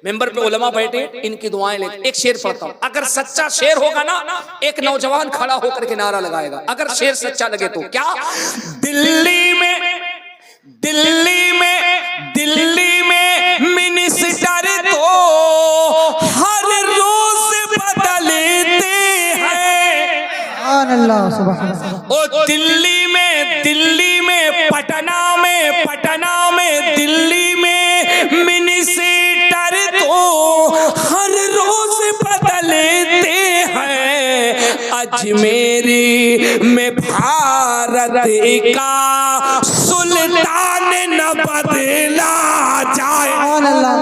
मेंबर पे उलमा बैठे, इनकी दुआएं लेते। एक शेर पढ़ता हूं, अगर सच्चा शेर होगा ना, एक नौजवान खड़ा होकर के नारा लगाएगा, अगर शेर सच्चा लगे तो। क्या? दिल्ली में मिनिस्टर तो हर रोज बदलते हैं। सुभान अल्लाह, सुभान अल्लाह। ओ दिल्ली में पटना में दिल्ली में मिनिस्टर तो हर रोज बदलते हैं। अजमेरी में भारत का सुल्तान न बदला जाए। सुभान अल्लाह,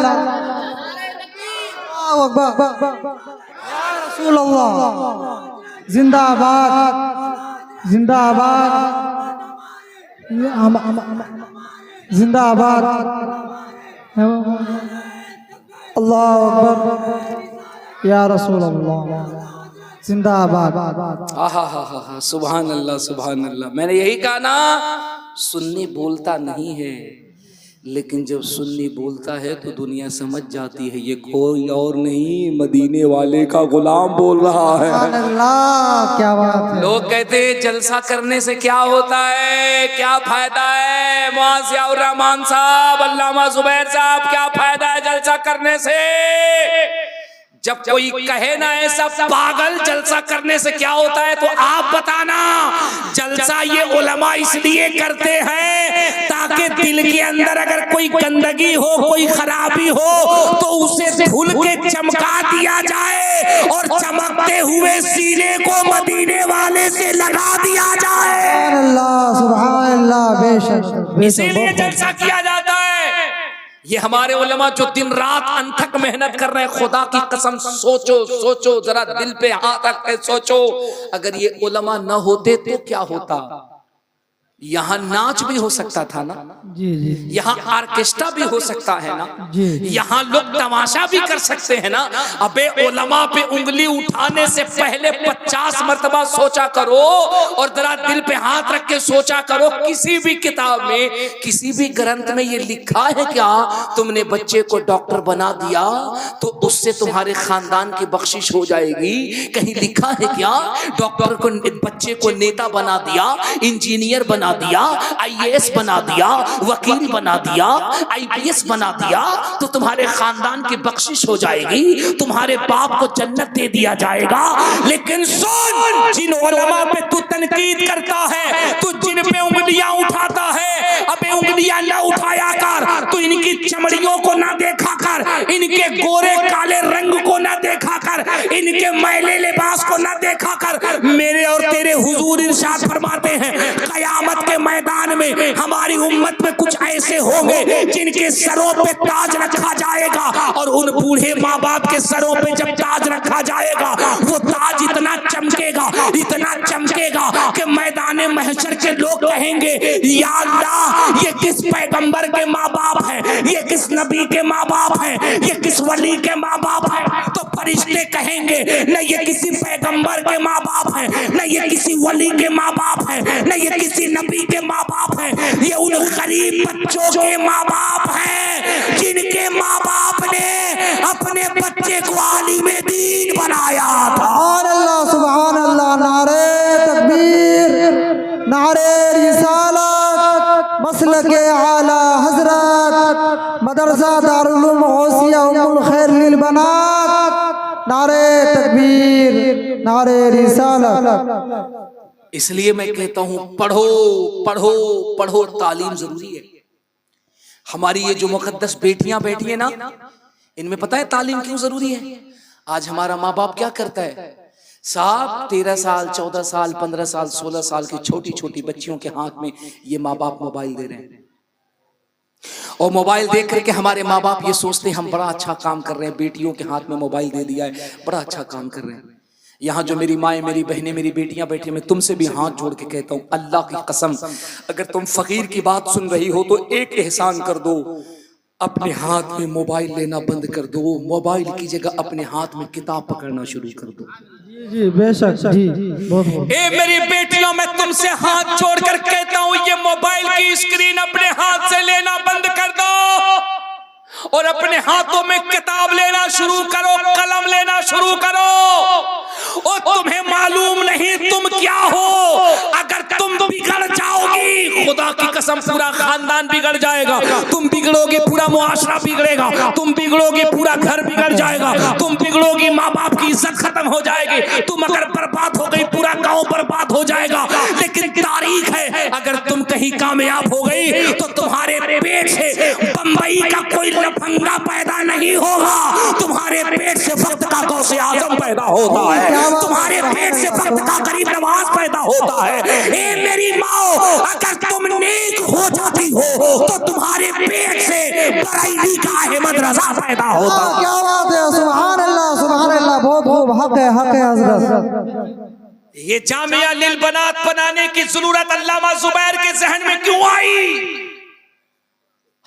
या रसूल अल्लाह, जिंदाबाद जिंदाबाद जिंदाबाद। अल्लाह अकबर, या रसूल अल्लाह, जिंदाबाद। हा, सुभान अल्लाह, सुभान अल्लाह। मैंने यही कहा ना, सुन्नी बोलता नहीं है, लेकिन जब सुन्नी बोलता है तो दुनिया समझ जाती है ये कोई और नहीं, मदीने वाले का गुलाम बोल रहा है। अल्लाह क्या बात है। लोग कहते हैं जलसा करने से क्या होता है, क्या फायदा है? मुआज़ियाउर रहमान साहब, अल्लामा जुबैर साहब, क्या फायदा है जलसा करने से? जब कोई कहे ना ऐसा पागल जलसा करने से क्या होता है, तो आप बताना। जलसा ये उलमा इसलिए करते हैं ताकि दिल के अंदर अगर कोई गंदगी हो, कोई खराबी हो, तो उसे धुल के चमका दिया जाए और चमकते हुए सीने को मदीने वाले से लगा दिया जाए। सुभान अल्लाह, बेशक इसीलिए जलसा किया जाता है। ये हमारे उलमा जो दिन रात अनथक मेहनत कर रहे हैं, खुदा की कसम सोचो सोचो, जरा दिल पे हाथ रख के सोचो, अगर ये उलमा न होते तो क्या होता? यहाँ नाच भी हो सकता था ना, जी जी, यहाँ ऑर्केस्ट्रा भी हो सकता है ना, जी यहाँ लोग तमाशा भी कर सकते हैं ना। अबे उलमा पे उंगली उठाने से पहले 50 मर्तबा सोचा करो और जरा दिल पे हाथ रख के सोचा करो, किसी भी किताब में, किसी भी ग्रंथ में ये लिखा है क्या? तुमने बच्चे को डॉक्टर बना दिया तो उससे तुम्हारे खानदान की बख्शिश हो जाएगी? कहीं लिखा है क्या? डॉक्टर को, बच्चे को नेता बना दिया, इंजीनियर बना दिया, आईएएस बना दिया, वकील बना दिया, आईपीएस बना दिया तो तुम्हारे खानदान की बख्शिश हो जाएगी, तुम्हारे बाप को जन्नत दे दिया जाएगा। लेकिन सुन, जिन उलमा पे तू तनकीद करता है, तू जिन पे उंगलियां उठाता है, अबे उंगलियां ना उठाया कर, तू इनकी चमड़ियों को ना देखा कर, इनके गोरे काले रंग को ना देखा कर, इनके मैले लिबास को ना देखा कर। मेरे और तेरे हुजूर इरशाद फरमाते हैं, कयामत के मैदान में हमारी उम्मत में कुछ ऐसे होंगे जिनके सरों पे ताज रखा जाएगा, और उन बूढ़े माँ बाप के सरों पे जब ताज रखा जाएगा, वो ताज इतना चमकेगा, इतना चमकेगा कि मैदान महशर के लोग कहेंगे, या अल्लाह, ये किस पैगंबर के माँ बाप हैं, ये किस नबी के माँ बाप हैं, ये किस वली के माँ बाप हैं? तो फरिश्ते कहेंगे, न ये किसी पैगंबर के माँ बाप हैं, न ये किसी वली के माँ बाप हैं, न ये किसी नबी के माँ बाप हैं, ये उन गरीब बच्चों के माँ बाप हैं जिनके माँ बाप ने अपने बच्चे को आलिम दीन बनाया था। सुभान अल्लाह, नारे तकबीर, नारे रिसालत, मसलके आला हजरत, मदरसा दारुल उलूम गौसिया उम्मुल खैर लिल बनात, नारे तकबीर, नारे रिसालत। इसलिए मैं कहता हूं, पढ़ो पढ़ो पढ़ो, तालीम जरूरी है। हमारी ये जो मुकद्दस बेटियां बैठी है ना, इनमें पता है तालीम क्यों जरूरी है? आज हमारा माँ बाप क्या करता है साहब, 13 साल 14 साल 15 साल 16 साल की छोटी छोटी बच्चियों के हाथ में ये माँ बाप मोबाइल दे रहे हैं, और मोबाइल देख करके हमारे माँ बाप ये सोचते हैं हम बड़ा अच्छा काम कर रहे हैं, बेटियों के हाथ में मोबाइल दे दिया है, बड़ा अच्छा काम कर रहे हैं। यहाँ जो मेरी माएँ, मेरी बहनें, मेरी बेटियां बैठी, मैं तुमसे भी हाथ जोड़ के कहता हूँ, अल्लाह की कसम, अगर तुम फकीर की बात सुन रही हो तो एक एहसान कर दो, अपने हाथ में मोबाइल लेना बंद कर दो, मोबाइल की जगह अपने हाथ में किताब पकड़ना शुरू कर दो। जी बेशक, जी बहुत। ए मेरी बेटियों, मैं तुमसे हाथ जोड़कर कहता हूँ, ये मोबाइल की स्क्रीन अपने हाथ से लेना बंद कर दो और अपने हाथों में किताब लेना शुरू करो, कलम लेना शुरू करो। और तुम्हें मालूम नहीं तुम क्या हो, अगर तुम बिगड़ जाओगी, खुदा की कसम पूरा खानदान बिगड़ जाएगा, तुम बिगड़ोगे पूरा मुआशरा बिगड़ेगा, तुम बिगड़ोगे पूरा घर बिगड़ जाएगा, तुम बिगड़ोगी माँ बाप की इज्जत खत्म हो जाएगी, तुम अगर बर्बाद हो गई पूरा गांव बर्बाद हो जाएगा। लेकिन तारीख है, अगर तुम कहीं कामयाब हो गई तो तुम्हारे पेट से बंबई का कोई लफंगा पैदा नहीं होगा, तुम्हारे पेट से वक्त का गौसे आजम पैदा होता है, तुम्हारे पेट से वक्त का गरीब नवाज पैदा होता है। ए मेरी माँ, अगर तुम नेक हो जाती हो तो तुम्हारे पेट से बरेली का अहमद रजा पैदा होता है। क्या बात है, सुभान अल्लाह, सुभान अल्लाह, बहुत खूब, हक है हजरत। ये जामिया लिल बनात बनाने की जरूरत अल्लामा जुबैर के जहन में क्यों आई?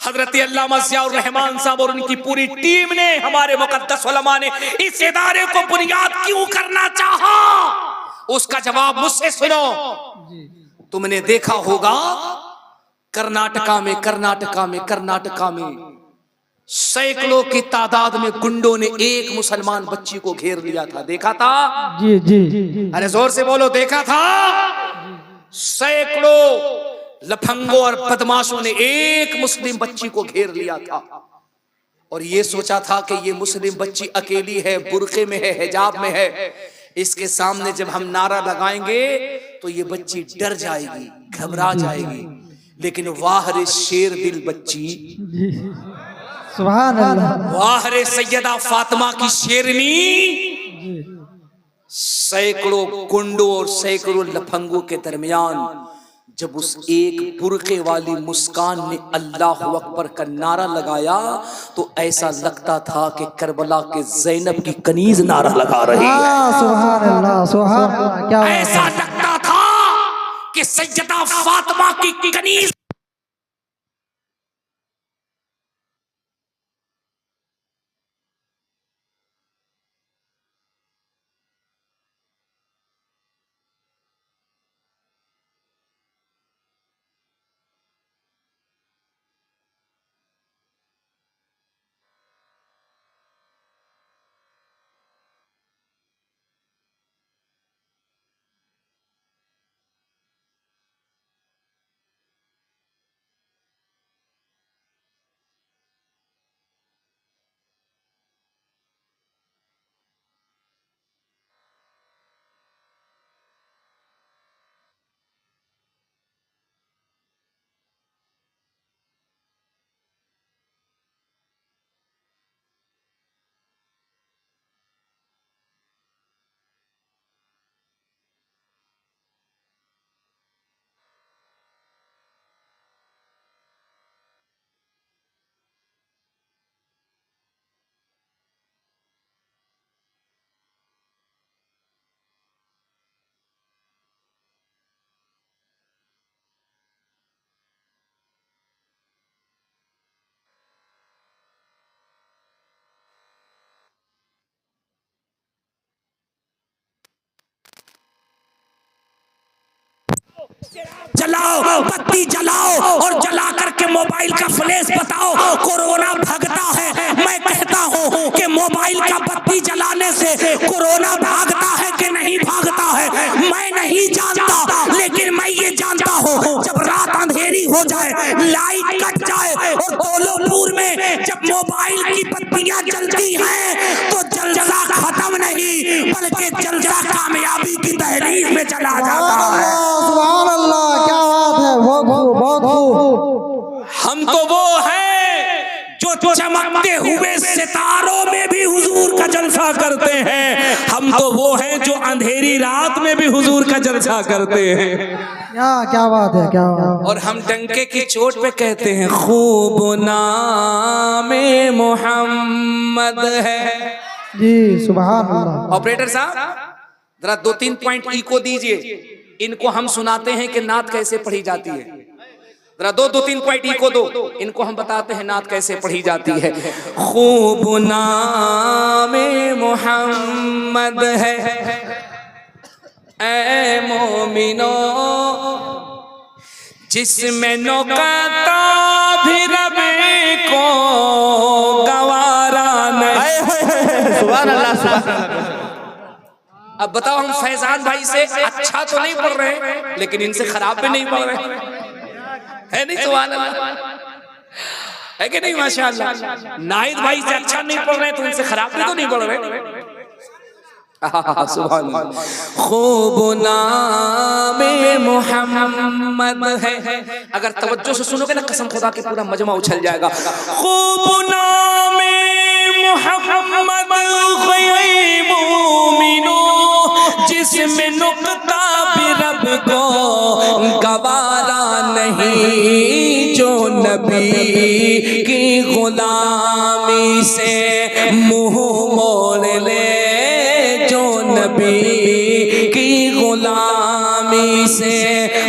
हजरत अल्लामा ज़ियाउर रहमान साहब और उनकी पूरी टीम ने, हमारे मुकद्दस उलमा ने इस इदारे को बुनियाद क्यों करना चाहा? उसका जवाब मुझसे सुनो। तुमने देखा होगा कर्नाटका में सैकड़ों की तादाद में गुंडों ने एक मुसलमान बच्ची को घेर लिया था। देखा था? जी जी। अरे जोर से बोलो, देखा था? सैकड़ों लफंगों और बदमाशों ने एक मुस्लिम बच्ची को घेर लिया था और ये सोचा था कि ये मुस्लिम बच्ची अकेली है, बुर्के में है, हिजाब में है, इसके सामने जब हम नारा लगाएंगे तो ये बच्ची डर जाएगी, घबरा जाएगी। लेकिन वाह रे शेर दिल बच्ची, सुभान अल्लाह, वाह रे सैयदा फातिमा की शेरनी। सैकड़ों गुंडों और सैकड़ों लफंगों के दरमियान जब उस एक बुर्के वाली मुस्कान ने अल्लाह अकबर का नारा लगाया तो ऐसा लगता था कि करबला के ज़ैनब की कनीज नारा लगा रही है। सुभान अल्लाह, सुभान अल्लाह, क्या ऐसा लगता था कि सैयदा फातिमा की कनीज। जलाओ, बत्ती जलाओ और जला करके मोबाइल का फ्लैश बताओ, कोरोना भागता है। मैं कहता हूँ कि मोबाइल का बत्ती जलाने से कोरोना भागता है कि नहीं भागता है मैं नहीं जानता, लेकिन मैं ये जानता हूँ जब रात अंधेरी हो जाए, लाइट कट जाए और दौलतपुर में जब मोबाइल की बत्तियां जलती हैं तो जलसा खत्म नहीं बल्कि जलसा कामयाबी की तहरीर में चला जाता है। सुभान अल्लाह, क्या बात है, बहुत खूब। हम तो वो हैं जो चमकते हुए सितारों में भी हुजूर का जलसा करते हैं। हम तो वो हैं जो अंधेरी रात में भी हुजूर का जलसा करते हैं। क्या बात है, क्या बात है। और हम डंके की चोट पे कहते हैं खूब नामे मोहम्मद है। जी सुभान अल्लाह। ऑपरेटर साहब जरा 2-3 पॉइंट इको दीजिए, इनको हम सुनाते हैं कि नात कैसे पढ़ी जाती है। जरा 2-3 पॉइंट इको दो, इनको हम बताते हैं नात कैसे पढ़ी जाती है। खूब नामे मोहम्मद है ऐ मोमिनो जिसमें नौकाता भी रबे को गवारा नहीं। सुभान अल्लाह, सुभान अल्लाह। अब बताओ, हम फैजान भाई से अच्छा तो नहीं पढ़ रहे लेकिन इनसे खराब भी नहीं पढ़ रहे, है नहीं? सुभान अल्लाह, है कि नहीं? माशाअल्लाह। नाहिद भाई से अच्छा नहीं पढ़ रहे तो इनसे खराब भी तो नहीं पढ़ रहे। सुभान अल्लाह। खूब नामे मोहम्मद है, अगर तवज्जो से सुनोगे ना कसम खुदा के पूरा मजमा उछल जाएगा। खूब नामे मोहम्मद है मोमिनो जिसमें नुक्ता भी रब को गवारा नहीं, जो नबी की गुलामी से मुंह मोड़ ले, जो नबी की गुलामी से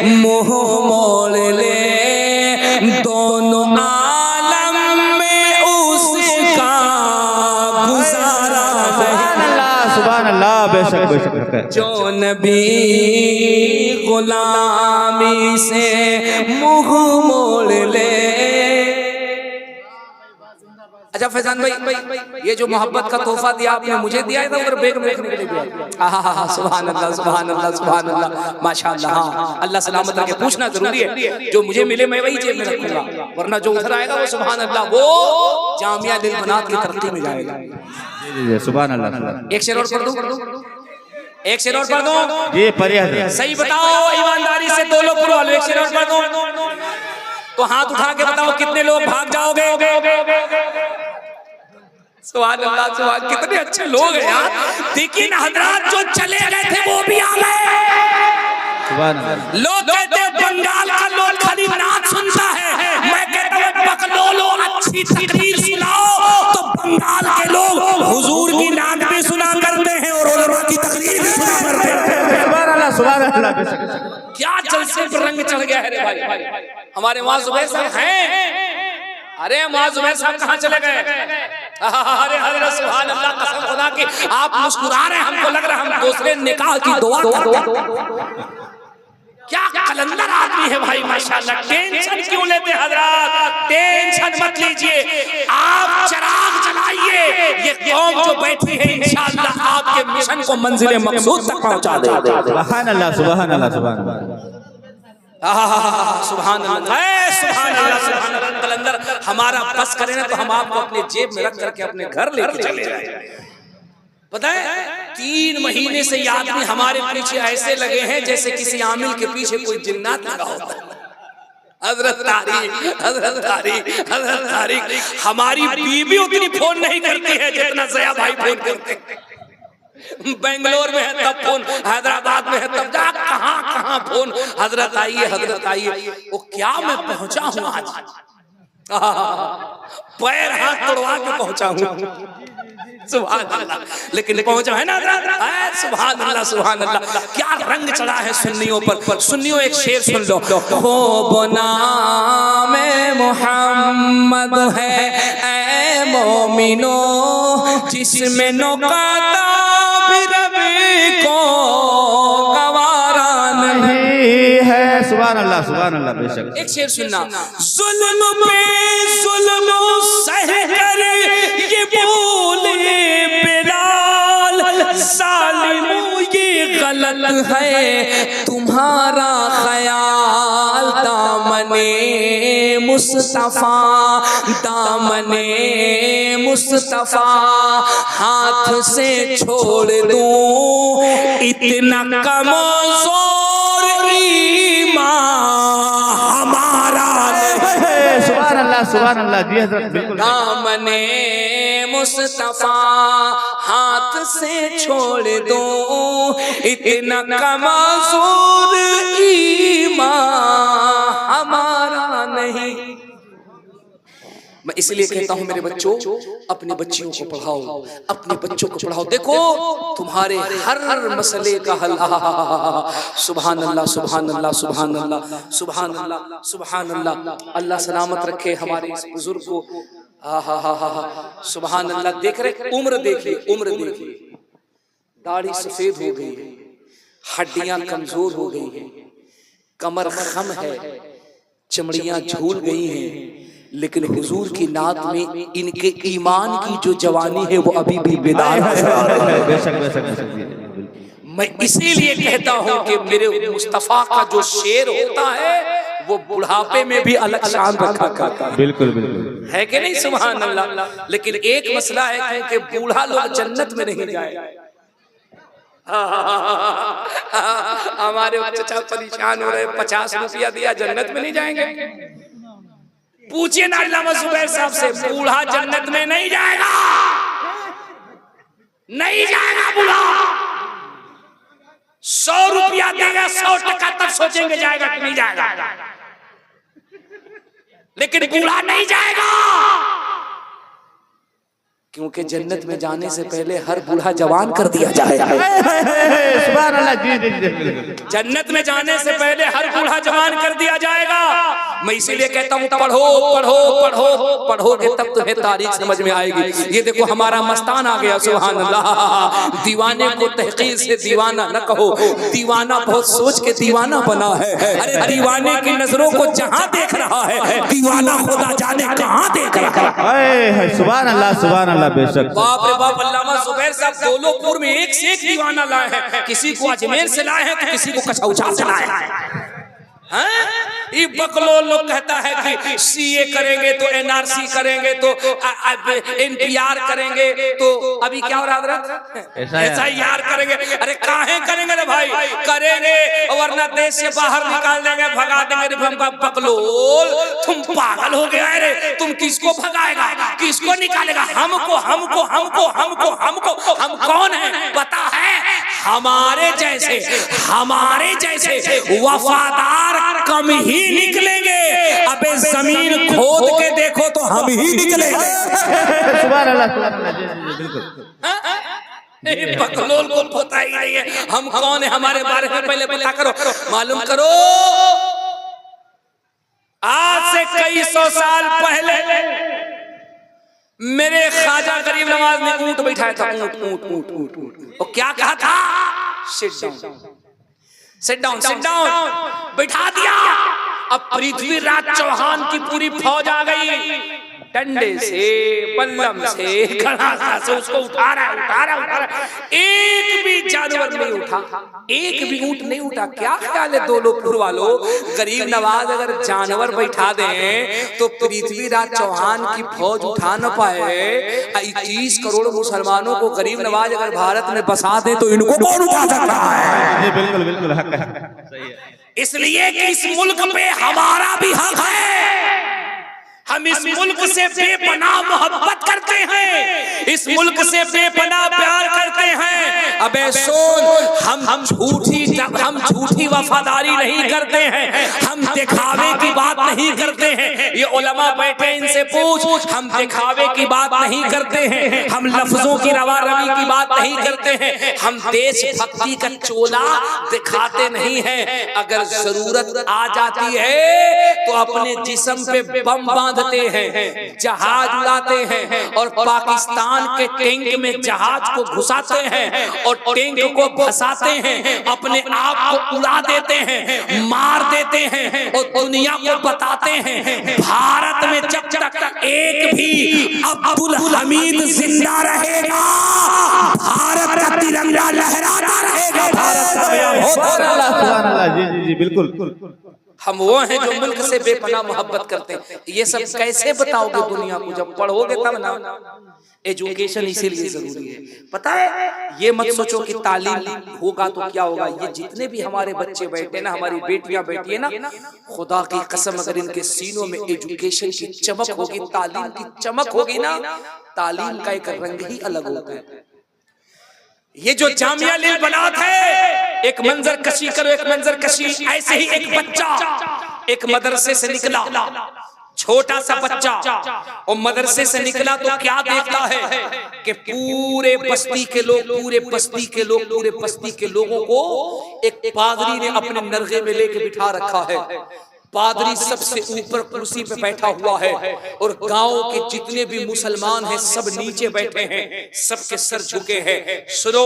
मुंह मोड़ ले, दोनों आलम में उसका गुजारा नहीं। सुभान अल्लाह, बेशक बेशक। जो नबी गुलामी से मुंह मोड़ ले। अच्छा फैजान भाई, ये जो मोहब्बत का तोहफा दिया आपने, मुझे दिया था उधर बैग में रखने के लिए दिया। आहा, सुभान अल्लाह सुभान अल्लाह सुभान अल्लाह, माशाअल्लाह। हाँ, अल्लाह सलामत रखे, पूछना जरूरी है। जो मुझे मिले मैं वही जेब में रखूंगा, वरना जो उधर आएगा वो सुभान अल्लाह, वो जामिया दिल बनात की तरक्की में जाएगा। जी सुभान अल्लाह। एक शेर और पढ़ दूं, एक शेर और पढ़ दूं। ये परिया सही बताओ, ईमानदारी से दो लोग पढ़ो, एक शेर और पढ़ दूं तो हाथ उठा के बताओ कितने लोग भाग जाओगे। सुभान अल्लाह सुभान, कितने अच्छे लोग हैं यार। देखिए ना हजरात, जो चले गए थे वो भी आ गए। सुभान अल्लाह। लोग कहते हैं बंगाल का लोग खाली नाच सुनता है, मैं कहता हूँ बकलोलो अच्छी तकरीर सुनाओ तो बंगाल के लोग हुजूर की नात भी सुना करते हैं और उलमा की तकरीर भी सुना करते हैं। सुभान अल्लाह सुभान अल्लाह। क्या जलसे पर रंग चढ़ गया है रे भाई। हमारे वहां जुबैर साहब हैं, अरे वहां जुबैर साहब कहाँ चले गए? अरे हजरत सुभान अल्लाह, कसम खुदा की आप मुस्कुरा रहे हैं, हमको लग रहा है हम दूसरे निकाह की दुआ करते हैं। क्या कलंदर आदमी है भाई माशाल्लाह। टेंशन क्यों लेते हजरात, टेंशन मत लीजिए, आप चिराग जलाइए, ये कौम जो बैठी है इंशाअल्लाह आपके मिशन को मंजिल मकसूद तक पहुंचा देगी। सुभान अल्लाह सुभान अल्लाह सुभान अल्लाह। सुभान अल्लाह सुभान अल्लाह सुभान अल्लाह। कलंदर हमारा बस करे ना तो हम आपको अपने जेब में रख करके अपने घर लेके चले जाए। पता है 3 महीने से ये आदमी हमारे पीछे ऐसे लगे हैं जैसे किसी आमिल के पीछे कोई जिन्नात लगा होता है। हजरत तारीख, हजरत तारीख, हजरत तारीख। हमारी बीवी उतनी फोन नहीं करती है जितना जया भाई फोन करते हैं। बेंगलोर में है तब फोन, हैदराबाद में है तब जा, कहाँ कहाँ फोन, हजरत आइए हजरत आइए। वो क्या मैं पहुंचा हूँ आज, पैर हाथ तोड़वा के पहुंचा हूँ। सुभान अल्लाह, लेकिन पहुंचा है ना हजरत। सुभान अल्लाह सुभान अल्लाह। क्या रंग चढ़ा है सुन्नियों पर। सुन्नियों एक शेर सुन लो। हो नाम मोहम्मद है ऐ मोमिनो, जिसमें नौकाता को गवारा नहीं है। सुभान अल्लाह सुभान अल्लाह, बेशक। एक शेर सुनना। जुल्म पे जुल्म सह कर ये बोले बिलाल, जालिमो ये गलत है तुम्हारा ख्याल। दामने मुस्तफा, दामने मुस्तफा हाथ से छोड़ दूं, इतना कमजोर ईमान हमारा नहीं। सुभान अल्लाह सुभान अल्लाह। जी हजरत बिल्कुल। दामने मुस्तफा हाथ से छोड़ दूं, इतना कमजोर ईमान हमारा नहीं। मैं इसलिए कहता हूं मेरे बच्चों, अपने बच्चियों को पढ़ाओ, अपने बच्चों को पढ़ाओ। देखो तुम्हारे हर मसले का हल। सुभान अल्लाह सुभान अल्लाह सुभान अल्लाह सुभान अल्लाह सुभान अल्लाह। अल्लाह सलामत रखे हमारे इस बुजुर्ग को। सुभान अल्लाह। देख रहे, उम्र देखिए, उम्र देखिए, दाढ़ी सफेद हो गई है, हड्डियां कमजोर हो गई हैं, कमर खम है, चमड़ियां झूल गई हैं, लेकिन हुजूर की नात में इनके ईमान की जो जवानी है वो अभी भी बेदार है। बेशक बेशक। मैं इसीलिए कहता हूं कि मेरे मुस्तफा का जो शेर होता है वो बुढ़ापे में भी अलग शान रखा करता है। बिल्कुल बिल्कुल, है कि नहीं? सुभान अल्लाह। लेकिन एक मसला है कि बूढ़ा लोग जन्नत में नहीं जाए। हमारे चचा परेशान हो रहे, 50 रुपया दिया जन्नत में नहीं जाएंगे। पूछिए ना अल्लामा जुबैर साहब से, बूढ़ा जन्नत में नहीं जाएगा, नहीं जाएगा बूढ़ा। 100 रुपया देगा, 100% तब सोचेंगे जाएगा कि नहीं जाएगा, लेकिन बूढ़ा नहीं जाएगा। क्योंकि जन्नत में जाने से पहले हर बूढ़ा जवान कर दिया जाएगा। सुभान अल्लाह। जी जी जी। जन्नत में जाने से पहले हर बूढ़ा जवान कर दिया जाएगा। मैं इसीलिए कहता हूँ पढ़ो पढ़ो पढ़ो, पढ़ोगे तब तुम्हें तारीख समझ में आएगी। ये देखो हमारा मस्तान आ गया, सुभान अल्लाह। दीवाने को तहकीर से दीवाना न कहो, दीवाना बहुत सोच के दीवाना बना है। अरे दीवाने की नजरों को जहाँ देख रहा है, दीवाना खुदा जाने कहाँ देख रहा है। सुभान अल्लाह बेशक। बाप रे बाप, अल्लामा जुबैर साहब दौलतपुर में एक से एक दीवाना लाए हैं। किसी को अजमेर से लाए हैं तो किसी को कचौचा से लाए हैं। ये बकलोल लोग कहता है कि सीए करेंगे तो एनआरसी करेंगे तो एनपीआर करेंगे तो अभी क्या हो रहा है, एसआईआर करेंगे। अरे काहे करेंगे रे भाई, करेंगे वरना देश से बाहर निकाल देंगे, भगा देंगे। बकलोल तुम पागल हो गया रे, तुम किसको भगाएगा, किसको निकालेगा? हमको हमको हमको हमको हमको हम कौन है पता है? हमारे जैसे वफादार कम ही निकलेंगे। अबे जमीन खोद के देखो तो हम ही निकलेंगे। सुभान अल्लाह बिल्कुल। बकलोल को पता ही नहीं है हम कौन है, हमारे बारे में पहले पता करो, मालूम करो। आज से कई सौ साल पहले मेरे ख्वाजा गरीब नवाज ने ऊंट बैठाया था, ऊंट ऊंट ऊंट ऊंट ऊंट। और क्या कहा था? Sit down sit down sit down, बैठा दिया। अब पृथ्वीराज चौहान की पूरी फौज आ गई, डंडे से बल्लम से घड़ासा से उसको उठा रहा। एक भी जानवर नहीं उठा, एक भी ऊंट नहीं उठा। क्या ख्याल है दौलतपुर वालों, गरीब नवाज अगर जानवर बैठा दें तो पृथ्वीराज चौहान की फौज उठा न पाए? 21 करोड़ मुसलमानों को गरीब नवाज अगर भारत में बसा दे तो इनको कौन उठा सकता है? बिल्कुल बिल्कुल हक है, सही है। इसलिए कि इस मुल्क पे हमारा भी हक है। हम इस मुल्क से बेपनाह मोहब्बत करते हैं, इस मुल्क से बेपनाह प्यार करते हैं। अबे सुन, हम झूठी वफादारी नहीं करते हैं, हम दिखावे की बात नहीं करते हैं। ये उलमा बैठे, इनसे पूछ, हम दिखावे की बात नहीं करते हैं, हम लफ्जों की रवा रवी की बात नहीं करते हैं, हम देशभक्ति का चोला दिखाते नहीं हैं। अगर जरूरत आ जाती है तो अपने जिस्म पे बम बांधते हैं, जहाज उड़ाते हैं और पाकिस्तान के टैंक में जहाज को घुसाते हैं और टैंक को फंसाते हैं, अपने आप को उड़ा देते हैं, मार देते हैं और दुनिया को बताते हैं भारत में जब तक एक भी अब्दुल हमीद जिंदा रहेगा, भारत का तिरंगा लहराता रहेगा, भारत का प्यार होता रहेगा। जी बिल्कुल। हम वो हैं जो मुल्क से बेपनाह मोहब्बत करते हैं। ये सब कैसे बताओगे दुनिया को? जब पढ़ोगे तब ना। एजुकेशन इसीलिए जरूरी है, पता है? ये मत सोचो कि तालीम होगा तो क्या होगा। ये जितने भी हमारे बच्चे बैठे ना, हमारी बेटियां बैठी है ना, खुदा की कसम अगर इनके सीनों में एजुकेशन की चमक होगी, तालीम की चमक होगी ना, तालीम का एक रंग ही अलग होता है। ये जो जामिया लिल बनात है, एक मंजर कशी करो, एक मंजर कशी। ऐसे ही एक बच्चा एक मदरसे से निकला, छोटा सा बच्चा, और मदरसे से निकला तो क्या देखता है कि पूरे बस्ती के लोगों को एक पादरी ने अपने नरगे में लेके बिठा रखा है। पादरी सबसे ऊपर कुर्सी पे बैठा हुआ है और गांव के जितने भी मुसलमान हैं सब नीचे बैठे हैं, सबके सर झुके हैं। सुनो,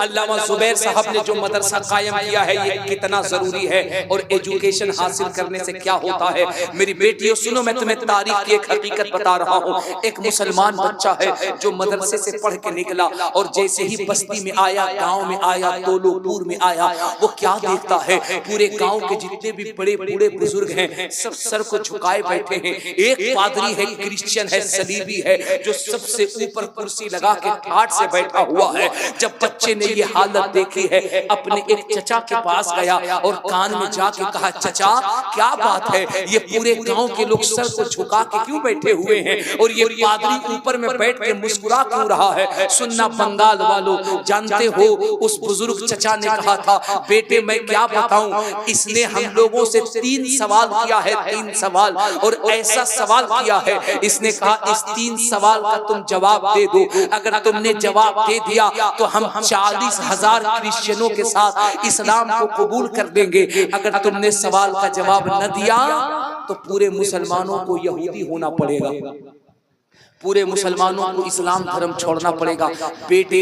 अल्लामा जुबैर साहब ने जो मदरसा कायम किया है ये कितना जरूरी है और एजुकेशन हासिल करने से क्या होता है। मेरी बेटियों सुनो, मैं तुम्हें तारीख की एक हकीकत बता रहा हूँ। एक मुसलमान बच्चा है जो मदरसे से पढ़ के निकला और जैसे ही बस्ती में आया, गाँव में आया, दौलतपुर में आया, वो क्या देखता है, पूरे गाँव के जितने भी बड़े बूढ़े बुजुर्ग हैं सब सर को झुकाए बैठे हैं। एक पादरी है, क्रिश्चियन है, सलीबी है, जो सबसे ऊपर कुर्सी लगा के ठाट से बैठा हुआ है। जब बच्चे ने ये हालत देखी है, अपने एक चचा के पास गया और कान में जाके कहा, चचा क्या बात है, ये पूरे गांव के लोग सर को झुका के क्यों बैठे हुए हैं और ये पादरी ऊपर में बैठ के मुस्कुरा क्यों रहा है? सुनना बंगाल वालों, जानते हो उस बुजुर्ग चचा ने कहा था, बेटे मैं क्या बताऊं, इसने हम लोगों से 3 सवाल किया है, 3 सवाल, और ऐसा सवाल किया है, इसने कहा इस 3 सवाल का तुम जवाब दे दो। अगर तुमने जवाब दे दिया तो हम 40,000 क्रिश्चियनों के साथ इस्लाम को कबूल कर देंगे। अगर तुमने सवाल का जवाब न दिया तो पूरे मुसलमानों को यहूदी होना पड़ेगा, पूरे मुसलमानों को इस्लाम धर्म छोड़ना पड़ेगा। बेटे,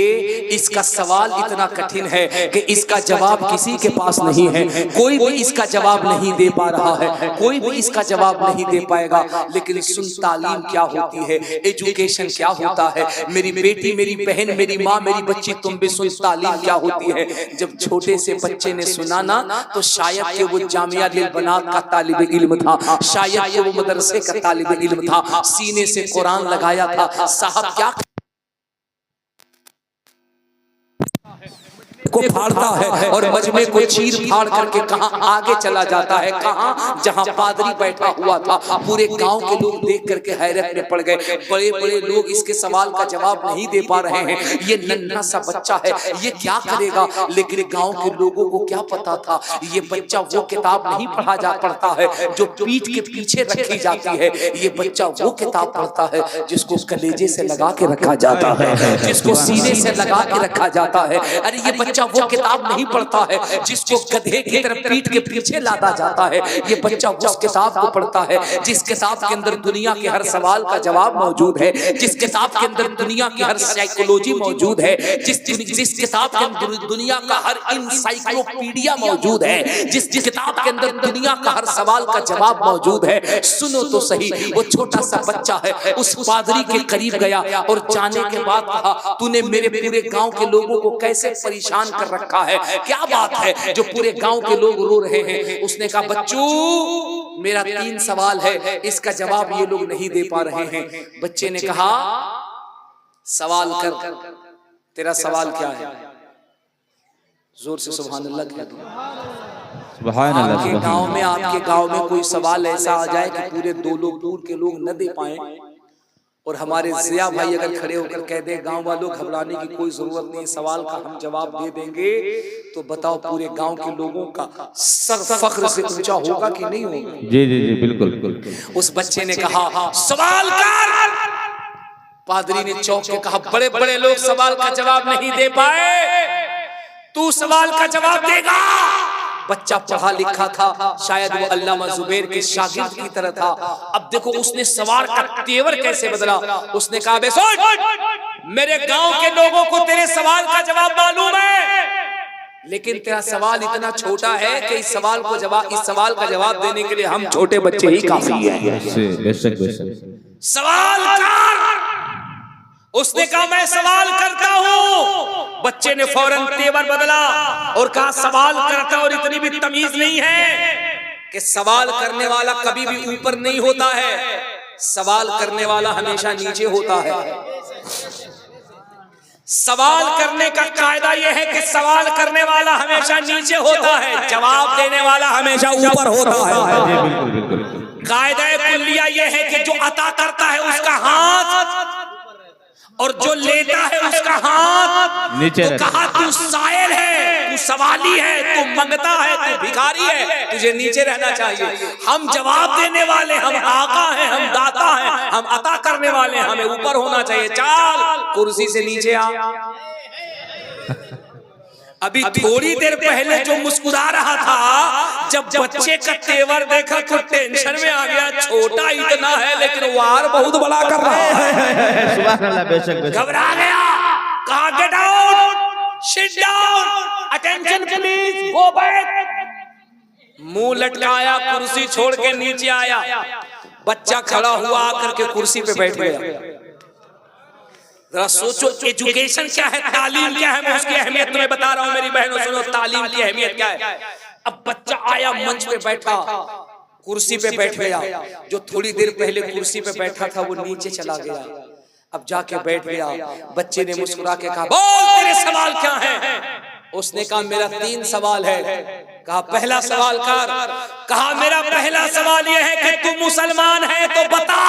इसका सवाल इतना कठिन है कि इसका जवाब किसी के पास नहीं है, कोई भी इसका जवाब नहीं दे पा रहा है, कोई भी इसका जवाब नहीं दे पाएगा। लेकिन सुन, तालीम क्या होती है, एजुकेशन क्या होता है। मेरी बेटी, मेरी बहन, मेरी माँ, मेरी बच्ची, तुम भी सुन, तालीम क्या होती है। जब छोटे से बच्चे ने सुना ना, तो शायद कि वो जामिया लिल बनात का तालिब इल्म था, शायद कि वो मदरसे का तालिब इल्म था, सीने से कुरान लगा था। साहब क्या को फाड़ता है और मजमे को चीर फाड़ करके कहां आगे चला जाता है, कहां जहां पादरी बैठा हुआ था। पूरे गांव के लोग देख करके हैरत में पड़ गए। बड़े बड़े लोग इसके सवाल का जवाब नहीं दे पा रहे हैं, ये नन्हा सा बच्चा है, ये क्या करेगा। लेकिन गांव के लोगों को क्या पता था, ये बच्चा वो किताब नहीं पढ़ता है जो पीठ के पीछे रखी जाती है, ये बच्चा वो किताब पढ़ता है जिसको कलेजे से लगा के रखा जाता है, जिसको सीने से लगा के रखा जाता है। अरे ये बच्चा वो किताब नहीं पढ़ता है जिसको गधे की तरफ पीठ के पीछे लादा जाता है, ये बच्चा उस किताब को पढ़ता है जिस किताब के अंदर दुनिया के हर सवाल का जवाब मौजूद है, जिस किताब के अंदर दुनिया की हर साइकोलॉजी मौजूद है, जिस किताब के अंदर दुनिया का हर इंसाइक्लोपीडिया मौजूद है, जिस किताब के अंदर दुनिया का हर सवाल का जवाब मौजूद है। सुनो तो सही, वो छोटा सा बच्चा है, उस पादरी के करीब गया और जाने के बाद कहा, तूने मेरे पूरे गांव के लोगों को कैसे परेशान कर रखा है, क्या बात है जो पूरे गांव के लोग रो रहे हैं। उसने कहा, बच्चू मेरा 3 सवाल है, इसका जवाब ये लोग नहीं दे पा रहे हैं। बच्चे ने कहा, सवाल कर, तेरा सवाल क्या है। जोर से सुभान अल्लाह कह दो। आपके गांव में कोई सवाल ऐसा आ जाए कि पूरे 2 लोग दूर के लोग न दे पाए, और हमारे जिया भाई अगर खड़े होकर कह दे, गांव वालों घबराने की कोई जरूरत नहीं, सवाल का हम जवाब दे देंगे, तो बताओ पूरे गांव के लोगों का सर फख्र से ऊंचा होगा कि नहीं होगा। जी जी जी बिल्कुल। उस बच्चे ने कहा, सवाल कर। पादरी ने चौंक के कहा, बड़े बड़े लोग सवाल का जवाब नहीं दे पाए, तू सवाल का जवाब देगा। बच्चा पढ़ा लिखा था, शायद वो अल्लामा जुबैर के शागिर्द की तरह था। अब देखो उसने सवाल का तेवर कैसे बदला। उसने कहा, बे सुन, मेरे गांव के लोगों को तेरे सवाल का जवाब मालूम है, लेकिन तेरा सवाल इतना छोटा है कि इस सवाल का जवाब देने के लिए हम छोटे बच्चे ही काफी हैं। बेशक सवाल कर। उसने कहा, मैं सवाल करता हूँ। बच्चे ने फौरन तेवर बदला और कहा, सवाल करता, और इतनी भी तमीज नहीं है कि सवाल करने वाला कभी भी ऊपर नहीं होता है, सवाल करने वाला हमेशा नीचे होता है। सवाल करने का कायदा यह है कि सवाल करने वाला हमेशा नीचे होता है, जवाब देने वाला हमेशा ऊपर होता है। कायदा कुल्लिया यह है कि जो अता करता है उसका हाथ, और जो लेता है उसका हाथ नीचे। तो कहा, तू साइल है, तू सवाली है, तू मंगता है, तू भिखारी है, तुझे नीचे रहना चाहिए। हम जवाब देने वाले, हम आका हैं, हम दाता हैं, हम अता करने वाले, हमें ऊपर होना चाहिए। चल कुर्सी से नीचे आ। अभी थोड़ी देर पहले जो मुस्कुरा रहा था, जब बच्चे का तेवर देखा तो टेंशन में आ गया। छोटा इतना है लेकिन वार बहुत बड़ा कर रहा है। सुभान अल्लाह, बेशक घबरा गया। कहा, get out, sit down, attention please, go back. मुंह लटकाया, कुर्सी छोड़ के नीचे आया। बच्चा खड़ा हुआ, आकर के कुर्सी पे बैठ गया। जरा सोचो, एजुकेशन क्या है, तालीम क्या है, मैं उसकी अहमियत तुम्हें बता रहा हूं मेरी बहनों, सुनो तालीम की अहमियत क्या है। अब बच्चा आया, मंच पे बैठा, कुर्सी पे बैठ गया। जो थोड़ी देर पहले कुर्सी पे बैठा था वो नीचे चला गया, अब जाके बैठ गया। बच्चे ने मुस्कुरा के कहा, बोल तेरे सवाल क्या हैं। उसने कहा, मेरा 3 सवाल है। कहा, पहला सवाल कर। कहा, मेरा पहला सवाल यह है कि तू मुसलमान है तो बता,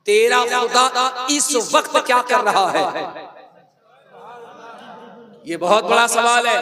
तेरा खुदा इस वक्त क्या कर रहा है। ये बहुत बड़ा सवाल है।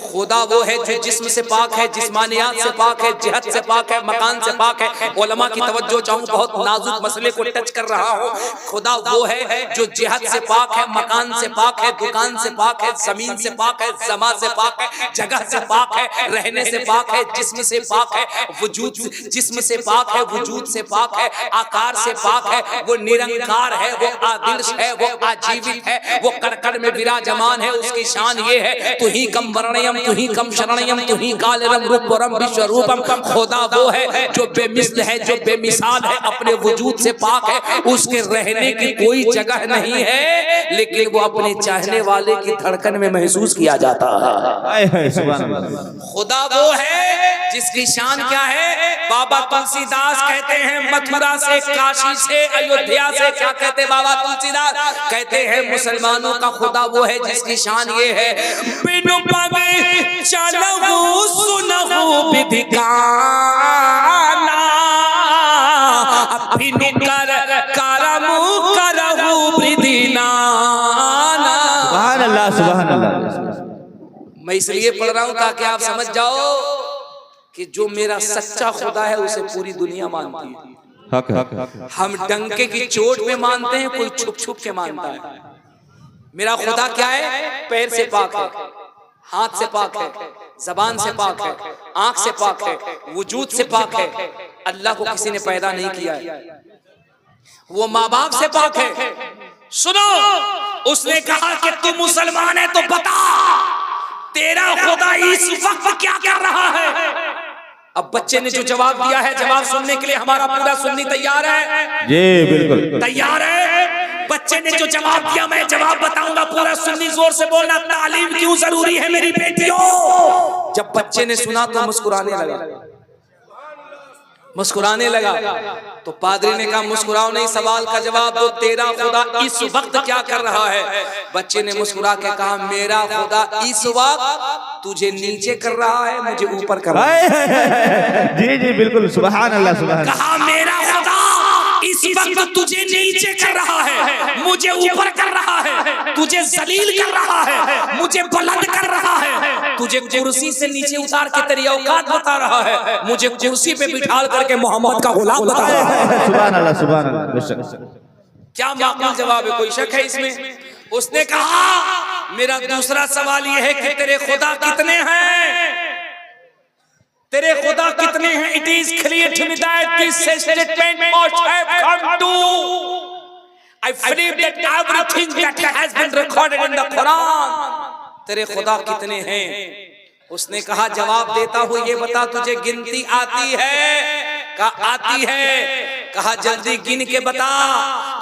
खुदा वो है जो जिस्म से पाक है, जिस्मानियात से पाक है, जिहद से पाक है, मकान से पाक है। उलमा की तवज्जो चाहूं, बहुत नाजुक मसले को टच कर रहा हूं। खुदा वो है जो जिहद से पाक है, मकान से पाक है, दुकान से पाक है, जमीन से पाक है, जमा से पाक है, जगह से पाक है, रहने से पाक है, जिस्म से पाक है, वजूद जिस्म से पाक है, वजूद से पाक है, आकार से पाक है। वो निरंकार है, वो आदिर्श है, वो आजीवित है, वो कड़कड़ में विराजमान है। उसकी शान ये है, तू ही कम वर्णयम, तू ही कम शरणयम, तू ही कालरम रूपरम विश्वरूपम। खुदा वो है जो बेमिसल है, जो बेमिसाल है, अपने वजूद से पाक है। उसके रहने की कोई जगह नहीं है, लेकिन वो अपने चाहने वाले की धड़कन में महसूस किया जाता है। खुदा वो है जिसकी शान क्या है? बाबा तुलसीदास कहते हैं, मथुरा से, काशी से, अयोध्या से, क्या कहते बाबा तुलसीदास? कहते हैं मुसलमानों का खुदा वो है जिसकी शान ये है, बिनु पगे चलहु सुनहु विधि गाना, बिनु कर करमु करहु वृद्धि नाना। सुभान अल्लाह, सुभान अल्लाह। मैं इसलिए पढ़ रहा हूं ताकि आप समझ जाओ कि जो मेरा सच्चा खुदा है उसे पूरी दुनिया मानती है। हक है। हम डंके की चोट में मानते हैं, कोई छुप छुप के मानता है। मेरा खुदा क्या है? पैर से पाक है, हाथ से पाक है, जबान से पाक है, आंख से पाक है, वजूद से पाक है। अल्लाह को किसी ने पैदा नहीं किया है। वो माँ बाप से पाक है। सुनो, उसने कहा कि तू मुसलमान है तो बता तेरा खुदा इस वक्त क्या कर रहा है। अब बच्चे ने जो जवाब दिया है, जवाब सुनने के लिए हमारा पूरा सुन्नी तैयार है जी, बिल्कुल तैयार है। बच्चे ने जो जवाब दिया मैं जवाब बताऊंगा, पूरा सुन्नी जोर से बोलना। तालीम क्यों जरूरी है मेरी बेटियों? जब बच्चे ने सुना तो मुस्कुराने लगा। तो पादरी ने कहा मुस्कुराओ नहीं, सवाल का जवाब दो। तेरा खुदा इस वक्त क्या कर रहा है? बच्चे ने मुस्कुरा के कहा मेरा खुदा इस वक्त तुझे नीचे कर रहा है, मुझे ऊपर कर रहा है। जी जी बिल्कुल, सुभान अल्लाह, सुभान। कहा मेरा खुदा इस वक्त तुझे नीचे कर रहा है, मुझे ऊपर कर रहा है, तुझे जलील कर रहा है, मुझे बुलंद कर रहा है, तुझे कुर्सी से नीचे उतार के तेरी औकात बता रहा है, मुझे कुर्सी पे बिठाल करके मोहम्मद का गुलाम बता रहा है। सुभान अल्लाह, सुभान अल्लाह। क्या माकूल जवाब है? कोई शक है इसमें? उसने कहा मेरा दूसरा सवाल यह है कि तेरे खुदा कितने हैं? तेरे खुदा कितने हैं? It is clear to me that this statement must have come to. I believe that everything that has been recorded in the Quran. तेरे खुदा कितने हैं? उसने कहा जवाब देता हूँ, ये बता तुझे गिनती आती है? कहा आती है। कहा जल्दी गिन के बता।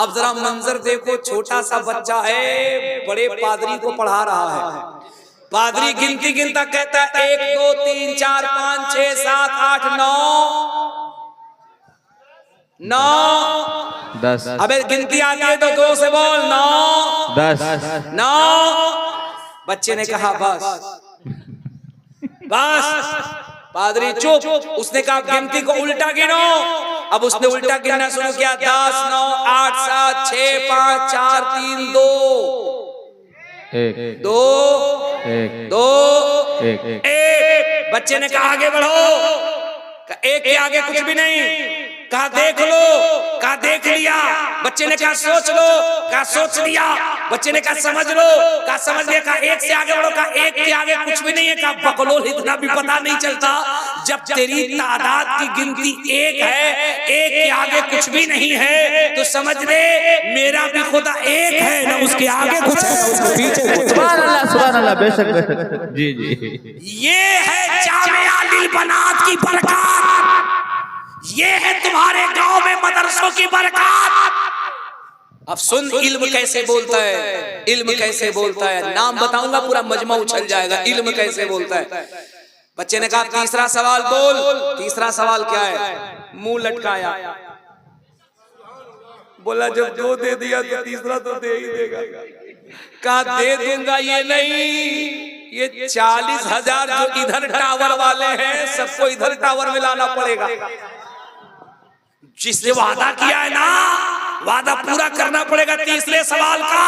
अब जरा मंजर देखो, छोटा सा बच्चा है, बड़े पादरी को पढ़ा रहा है। पादरी गिनती गिनता कहता है 1 2 3 4 5 6 7 8 9 10। अबे गिनती आती है तो 2 से बोल 9 10 9। बच्चे ने कहा बस। पादरी चुप। उसने कहा गिनती को उल्टा गिनो। अब उसने उल्टा गिनना शुरू किया। 10 9 8 7 6 5 4 3 2 1 2 1 2 1। बच्चे ने कहा आगे बढ़ो। एक के आगे कुछ भी नहीं। कहा देख लो। कहा देख लिया। बच्चे ने कहा सोच लो। कहा सोच लिया। बच्चे ने कहा समझ लो। कहा समझ लिया। कहा एक से आगे बढ़ो। कहा एक के आगे कुछ भी नहीं है। कहा बकलोल इतना भी पता नहीं चलता। जब तेरी तादाद की गिनती 1 है, 1 के आगे कुछ भी नहीं है, तो समझ ले मेरा भी खुदा 1 है, ना उसके आगे कुछ है ना उसके पीछे। सुभान अल्लाह, बेशक बेशक। जी जी, ये है जामिया लिल बनात की बरकत। ये है तुम्हारे गांव में मदरसों की बरकत। अब सुन इल्म कैसे बोलता है। इल्म कैसे बोलता है नाम बताऊंगा, पूरा मजमा उछल जाएगा। इल्म कैसे बोलता है। बच्चे ने कहा तीसरा सवाल बोल। तीसरा सवाल क्या है? मुंह लटकाया। बोला जब 2 दे दिया तो तीसरा तो दे ही देगा। कहा दे दूंगा ये नहीं, ये 40,000 जो इधर टावर वाले हैं सबको इधर टावर में लाना पड़ेगा। जिसने वादा किया है ना, वादा पूरा करना पड़ेगा। तीसरे सवाल का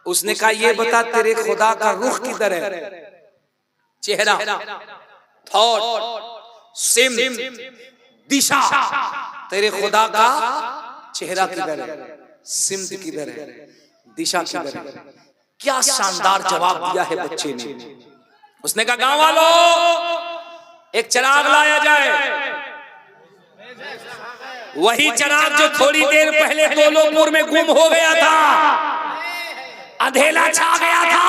उसने कहा ये बता तेरे खुदा का रुख किधर है। चेहरा, थॉट, सिम, दिशा। तेरे खुदा का चेहरा किधर है, सिमत किधर है, दिशा किधर है? क्या शानदार जवाब दिया है बच्चे ने। उसने कहा गांव वालों एक चिराग लाया जाए। वही चिराग जो थोड़ी देर पहले दोलोपुर में गुम हो गया था, अंधेरा छा गया था,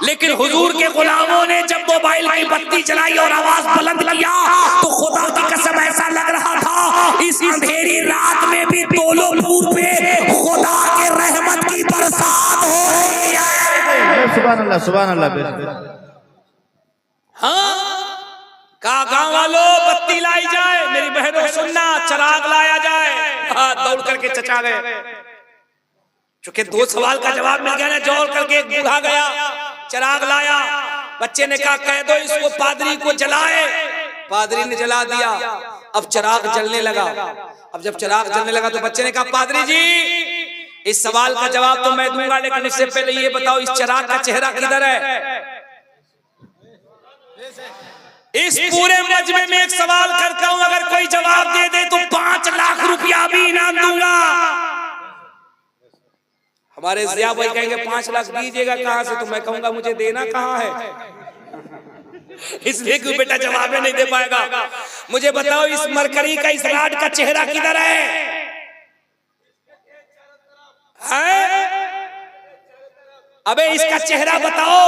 लेकिन हुजूर के गुलामों ने जब मोबाइल की बत्ती जलाई और आवाज बुलंद किया तो खुदा की कसम ऐसा लग रहा था इस अंधेरी रात में भी दोलोपुर पे खुदा के रहमत की बरसात हो रही है। सुभान अल्लाह, सुभान अल्लाह। हाँ, कहा गांव वालों बत्ती लाई जाए, मेरी बहनों सुनना, चिराग लाया जाए। हाँ, दौड़ करके चचा गए, चूंकि 2 सवाल का जवाब मिल गया ना, दौड़ करके एक बूढ़ा गया, चिराग लाया। बच्चे ने कहा कह दो इसको पादरी को जलाए। पादरी ने जला दिया। अब चिराग जलने लगा। अब जब चिराग जलने लगा तो बच्चे ने कहा पादरी जी इस सवाल का जवाब तो मैं दूंगा, लेकिन इससे पहले ये बताओ इस चिराग का चेहरा किधर है? इस पूरे मजमे में एक सवाल करता हूं, अगर कोई जवाब दे दे तो 5 लाख रुपया भी इनाम दूंगा। हमारे जिया भाई कहेंगे 5 लाख दीजिएगा कहां से, तो मैं कहूंगा मुझे देना कहां है, इसलिए क्यों बेटा जवाब नहीं दे पाएगा। मुझे बताओ इस मरकरी का, इस राड का चेहरा किधर है? अबे इसका चेहरा बताओ।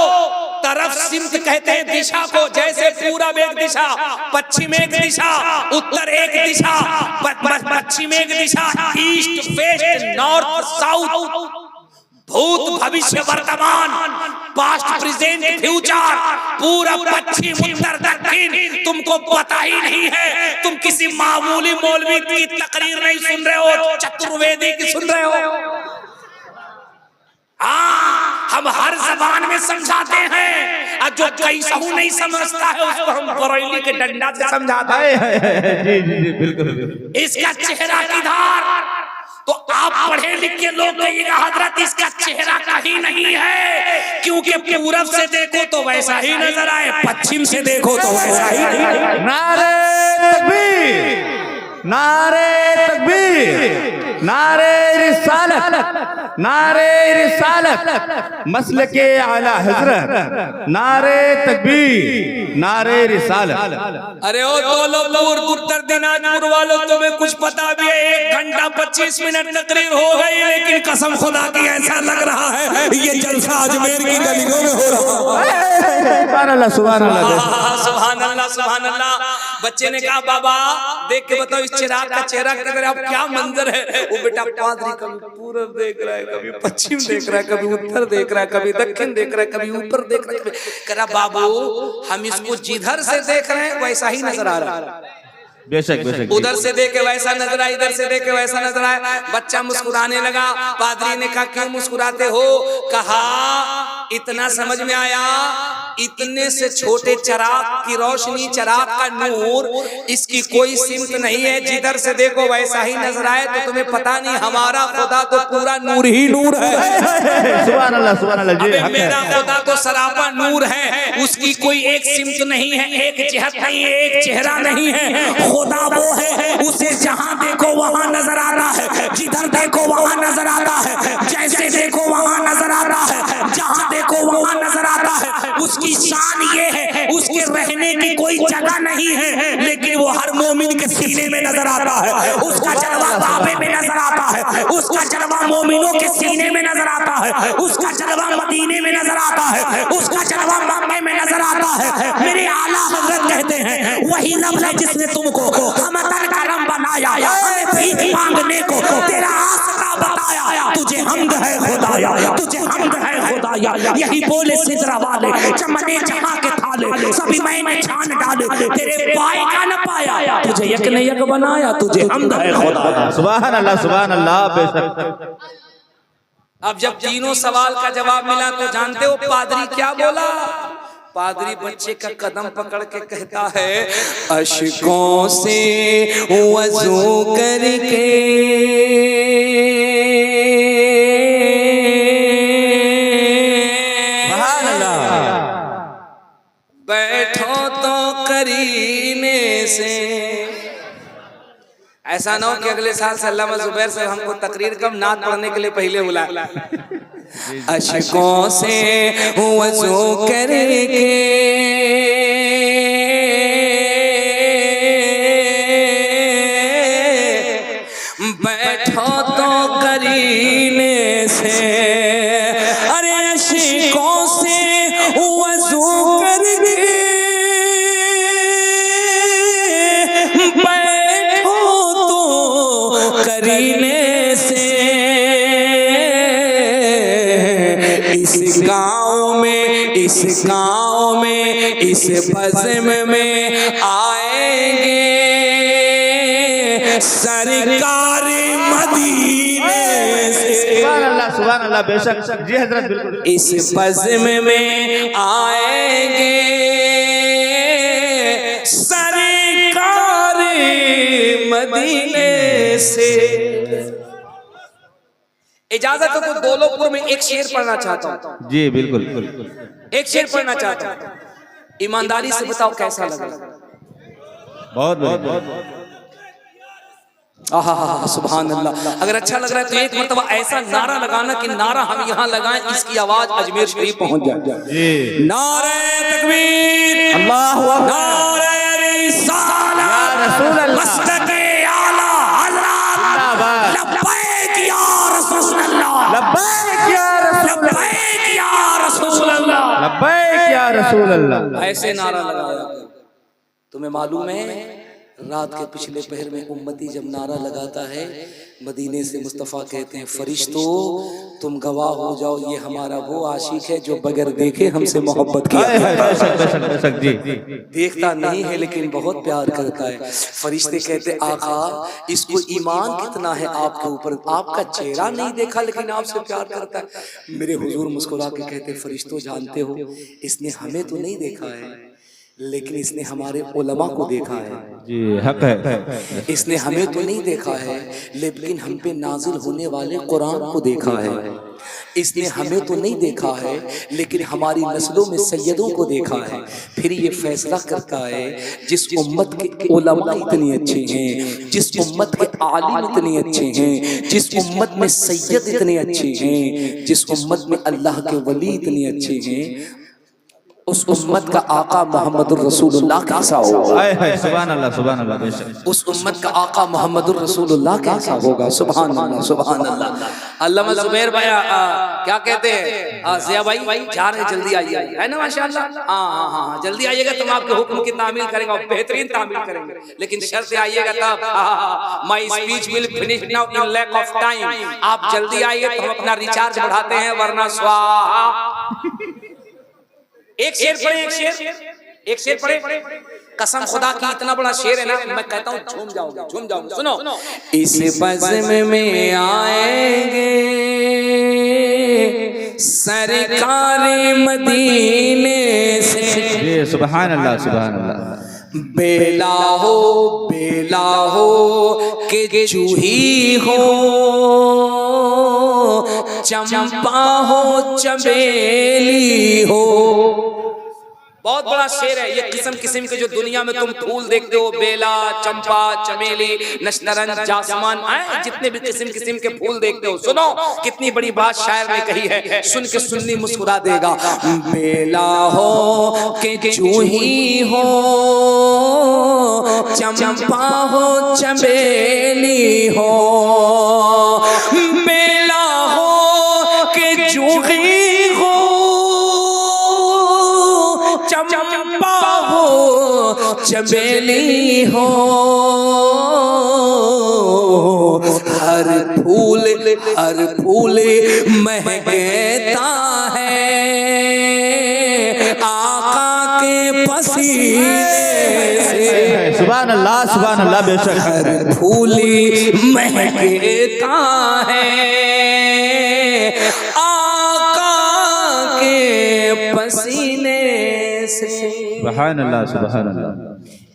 तरफ सिमत कहते हैं दिशा को, जैसे पूरब एक दिशा, पश्चिम एक दिशा, उत्तर एक दिशा, पश्चिम एक दिशा, ईस्ट वेस्ट नॉर्थ साउथ, भूत भविष्य वर्तमान, पास्ट प्रेजेंट फ्यूचर, पूरब पश्चिम उत्तर दक्षिण तुमको पता ही नहीं है। तुम किसी मामूली मौलवी की तकरीर नहीं सुन रहे हो, चतुर्वेदी की सुन रहे हो। हम हर जबान में समझाते हैं, और जो कैसहू नहीं समझता है उसको हम बरेली के डंडा से समझाते हैं। जी जी जी, बिल्कुल। इसका चेहरा किधर? तो आप पढ़े लिखे लोग कहिएगा हजरत इसका चेहरा कहीं नहीं है, क्योंकि पूरब से देखो तो वैसा ही नजर आए, पश्चिम से देखो तो वैसा ही नहीं। नारे तकबीर, नारे तकबीर, नारे रिसालत, नारे रिसालत, मसलके आला हजरत, नारे तकबीर, नारे रिसालत। अरे ओ दोलोपुर उत्तर दिनाजपुर वालों, तुम्हें कुछ पता भी है? 1 घंटा 25 मिनट तकरीर हो गई, लेकिन कसम खुदा की ऐसा लग रहा है ये जलसा अजमेर की गलियों में हो रहा है। सुभान अल्लाह, सुभान अल्लाह, सुभान अल्लाह, सुभान अल्लाह। बच्चे ने कहा बाबा देख के बताओ इस चिराग का चेहरा किधर है? अब क्या मंजर है? वो बेटा पादरी कभी पूरब देख रहा है, कभी पश्चिम देख रहा है, कभी उत्तर देख रहा है, कभी दक्षिण देख रहा है, कभी ऊपर देख रहा है। कह रहा बाबू हम इसको जिधर से देख रहे हैं वैसा ही नजर आ रहा है। बेशक बेशक। उधर से देखे वैसा नजर आया, इधर से देखे वैसा नजर आया। बच्चा मुस्कुराने लगा। पादरी ने कहा क्यों मुस्कुराते हो? कहा इतना समझ में आया, इतने से छोटे चिराग की रोशनी, चिराग का नूर, इसकी कोई सिमत नहीं है, जिधर से देखो वैसा ही नजर आए। तो तुम्हें पता नहीं हमारा खुदा तो पूरा नूर ही नूर है। सुभान अल्लाह, सुभान अल्लाह जी। मेरा खुदा तो सरापा नूर है, उसकी कोई एक सिमत नहीं है, एक जिहत नहीं है, एक चेहरा नहीं है। खुदा वो है उसे जहां देखो वहां नजर आता है, जिधर देखो वहां नजर आता है, जैसे देखो वहां नजर आता है, जहां देखो वहां नजर आता है। उसकी शान ये है उसके रहने की कोई जगह नहीं है, लेकिन वो हर मोमिन के सीने में नजर आता है। उसका जलवा काबे में नजर आता है, उसका जलवा मोमिनों के सीने में नजर आता है, उसका जलवा मदीने में नजर आता है, उसका जलवा मक्के में नजर आता है। मेरे आला हजरत कहते हैं वही रब है जिसने तुमको हमतन करम बनाया, हमें भीख मांगने को तेरा आसरा बताया। तुझे हमद है खुदाया, तुझे हमद है खुदाया। यही बोले सिदरा वाले चमने जहां के थाले, सभी मैंने छान डाले, तेरे पाए का न पाया। तुझे यक ने यक बनाया, तुझे हमद है खुदाया। सुभान अल्लाह, सुभान अल्लाह। बेशक। अब जब तीनों सवाल का जवाब मिला तो जानते हो पादरी क्या बोला? पादरी बच्चे का कदम पकड़ के कहता है अशकों से वज़ू करके बैठो तो करीने से। ऐसा ना हो कि अगले साल से अल्लामा जुबैर साहब हमको तकरीर कम नात पढ़ने के लिए पहले बुला। अशकों से वज़ू करके बैठो तो करीने से, अरे अशकों से वज़ू करके बैठो तो करीने से। इस गाँव में इस बज़्म में आएंगे सरकार मदीने से। सुभान अल्लाह बेशक जी हजरत बिल्कुल। इस बज़्म में आएंगे सरकार मदीने से। इजाजत हो तो दौलतपुर में एक शेर पढ़ना चाहता हूँ। जी बिल्कुल। एक शेर पढ़ना चाहता हूँ, ईमानदारी से बताओ कैसा लगा। बहुत बहुत आहा सुभान अल्लाह। अगर अच्छा लग रहा है तो एक मरतबा ऐसा नारा लगाना कि नारा हम यहाँ लगाएं, इसकी आवाज अजमेर शरीफ पहुंच जाए। नारे तकबीर, अल्लाहु अकबर, नारे रिसालत, रसूल अल्लाह, मस्तके आला हज़रत, लब्बैक या रसूल अल्लाह, लब्बैक या रसूल अल्लाह, लब्बैक या रसूल अल्लाह, लब्बैक या रसूल अल्लाह। ऐसे नारा लगाया। तुम्हें मालूम है रात के पिछले पहर में उम्मती जब नारा लगाता है, मदीने से मुस्तफ़ा कहते हैं फरिश्तों तुम गवाह हो जाओ, ये हमारा वो आशिक है जो बगैर देखे हमसे मोहब्बत किया। देखता नहीं है लेकिन बहुत प्यार करता है। फरिश्ते कहते आका इसको ईमान कितना है आपके ऊपर, आपका चेहरा नहीं देखा लेकिन आपसे प्यार करता है। मेरे हुजूर मुस्कुरा के कहते फरिश्तों जानते हो इसने हमें तो नहीं देखा है लेकिन इसने हमारे उलमा को देखा है। जी हक है। इसने हमें तो नहीं देखा है लेकिन हम पे नाजिल होने वाले कुरान को देखा है। इसने हमें तो नहीं देखा है लेकिन हमारी नस्लों में सैयदों को देखा है। फिर ये फैसला करता है जिस उम्मत के उलमा इतने अच्छे हैं, जिस उम्मत के आलिम इतने अच्छे हैं, जिस उम्मत में सैयद इतने अच्छे हैं, जिस उम्मत में अल्लाह के वली इतने अच्छे हैं, उस उम्मत का आका मोहम्मदुर रसूलुल्लाह कैसा होगा। सुभान अल्लाह सुभान अल्लाह बेशक। उस उम्मत का आका मोहम्मदुर रसूलुल्लाह कैसा होगा। सुभान अल्लाह सुभान अल्लाह। अल्लामा जुबैर भाई क्या कहते हैं, जिया भाई जा रहे जल्दी आइए, है ना माशाअल्लाह। हाँ जल्दी आइएगा, तुम आपके हुक्म की तामील करेंगे और बेहतरीन तामील करेंगे, लेकिन शर्त आइएगा तब। My speech will finish now in lack of time. आप जल्दी आइए तो हम अपना रिचार्ज बढ़ाते हैं, वरना स्वाहा। एक शेर पढ़े, एक शेर पढ़े। कसम खुदा की इतना बड़ा शेर है ना, मैं कहता हूँ झूम जाओगे। सुनो, इस बज़्म में आएंगे सरकार मदीने से। सुभान अल्लाह सुभान अल्लाह। बेला हो के चूही हो, चंपा हो चमेली हो। बहुत बड़ा शेर है ये। किस्म किस्म के जो दुनिया में तुम फूल देखते हो, बेला, चंपा, चमेली, नशतरन, जासमान, जितने भी किस्म किस्म के फूल देखते हो, सुनो कितनी बड़ी बात शायर ने कही है, सुन के सुन्नी मुस्कुरा देगा। बेला हो के चूही हो, चंपा हो चमेली हो, बेला हो के चूही हो, चंपा हो चमेली हो। हर फूल महकता है आका के पसीने से। सुभान अल्लाह बेशक। हर फूल महकता है आका के पसीने से। सुभान अल्लाह सुभान अल्लाह।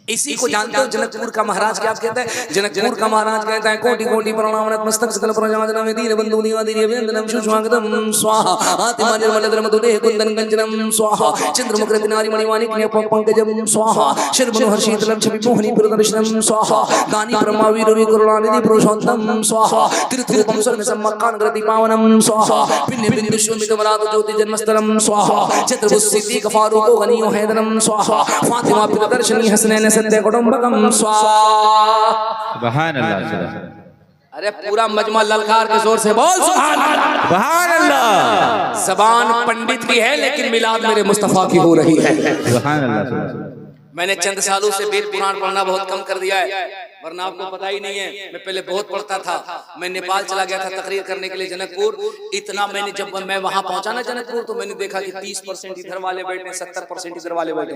इसी को जानते हो जनकपुर का महाराज क्या कहता है? जनकपुर का महाराज कहता है कोटि कोटि प्रणाम नतमस्तक सकल प्रजाजनम दीन बंधु निवादिनी वंदनम सुस्वागतम स्वाहा आत्मा निर्मल धर्म दुदे कुंदन गंजनम स्वाहा चंद्रमुख रत्नारि मणिमाणिक ने पंकजम स्वाहा शिर मनोहर शीतलम छवि मोहनी प्रदर्शनम स्वाहा दानी ब्रह्मा वीर करुणानिधि पुरुषोत्तम स्वाहा तीर्थरूपम स्वर्ग सम्मकान ग्रति पावनम स्वाहा पिण्य बिंदु शोभित वरात ज्योति जन्मस्थलम स्वाहा चतुर्भुज सिद्धि फारूको गनियो हैदरम स्वाहा फातिमा प्रदर्शनी हसनैन सत्य कुटुंबकम स्वाहा। सुभान अल्लाह। अरे पूरा मजमा ललकार के जोर से बोल सुभान अल्लाह। सुभान अल्लाह। जबान पंडित की है लेकिन मिलाद मेरे मुस्तफा की हो रही है। सुभान अल्लाह। मैंने चंद सालों से वेद पुराण पढ़ना बहुत कम कर दिया है, वरना आपको पता ही नहीं है मैं पहले बहुत पढ़ता था। मैं नेपाल चला गया था तकरीर करने के लिए जनकपुर। इतना मैंने जब मैं वहां पहुंचा ना जनकपुर तो मैंने देखा कि 30% इधर वाले बैठे, 70% इधर वाले बैठे।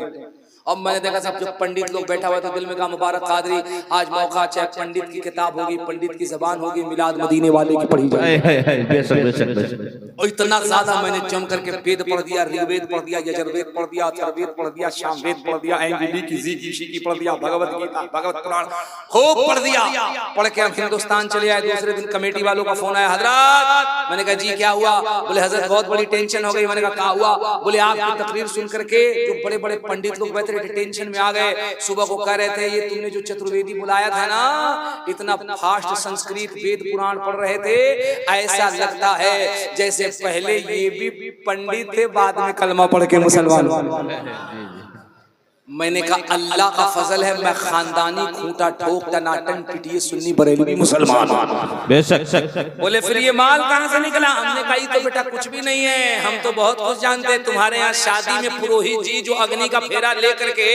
अब मैंने देखा सब जब पंडित लोग बैठा हुआ तो दिल में कहा मुबारक कादरी आज मौका, चाहे पंडित की किताब होगी, पंडित की जबान होगी, मिलाद मदीने वाले की पढ़ी जाए। और इतना ज्यादा मैंने जम करके वेद पढ़ दिया, ऋग्वेद पढ़ दिया, यजुर्वेद पढ़ दिया, अथर्ववेद पढ़ दिया, सामवेद पढ़ दिया, की पढ़ दिया, भगवत गीता, भगवत पुराण खूब पढ़ दिया। पढ़ के हम हिंदुस्तान चले आए। दूसरे दिन कमेटी वालों का फोन आया, हजरत। मैंने कहा जी क्या हुआ? बोले हजरत बहुत बड़ी टेंशन हो गई। मैंने कहा क्या हुआ? बोले आपकी तकरीर सुन करके जो बड़े बड़े पंडित लोग बैठे थे टेंशन में आ गए। सुबह को कह रहे थे ये तुमने जो चतुर्वेदी बुलाया था ना, इतना फास्ट संस्कृत वेद पुराण पढ़ रहे थे, ऐसा लगता है जैसे पहले ये भी पंडित थे बाद में कलमा पढ़ के मुसलमान। मैंने कहा अल्लाह का फजल है, मैं खानदानी खूंटा ठोक टनाटन पिटिए सुन्नी बरेलवी मुसलमान। बेशक। बोले फिर ये माल कहाँ से निकला? हमने कहा तो बेटा कुछ भी नहीं है, हम तो बहुत कुछ जानते हैं। तुम्हारे यहाँ शादी में पुरोहित जी जो अग्नि का फेरा लेकर के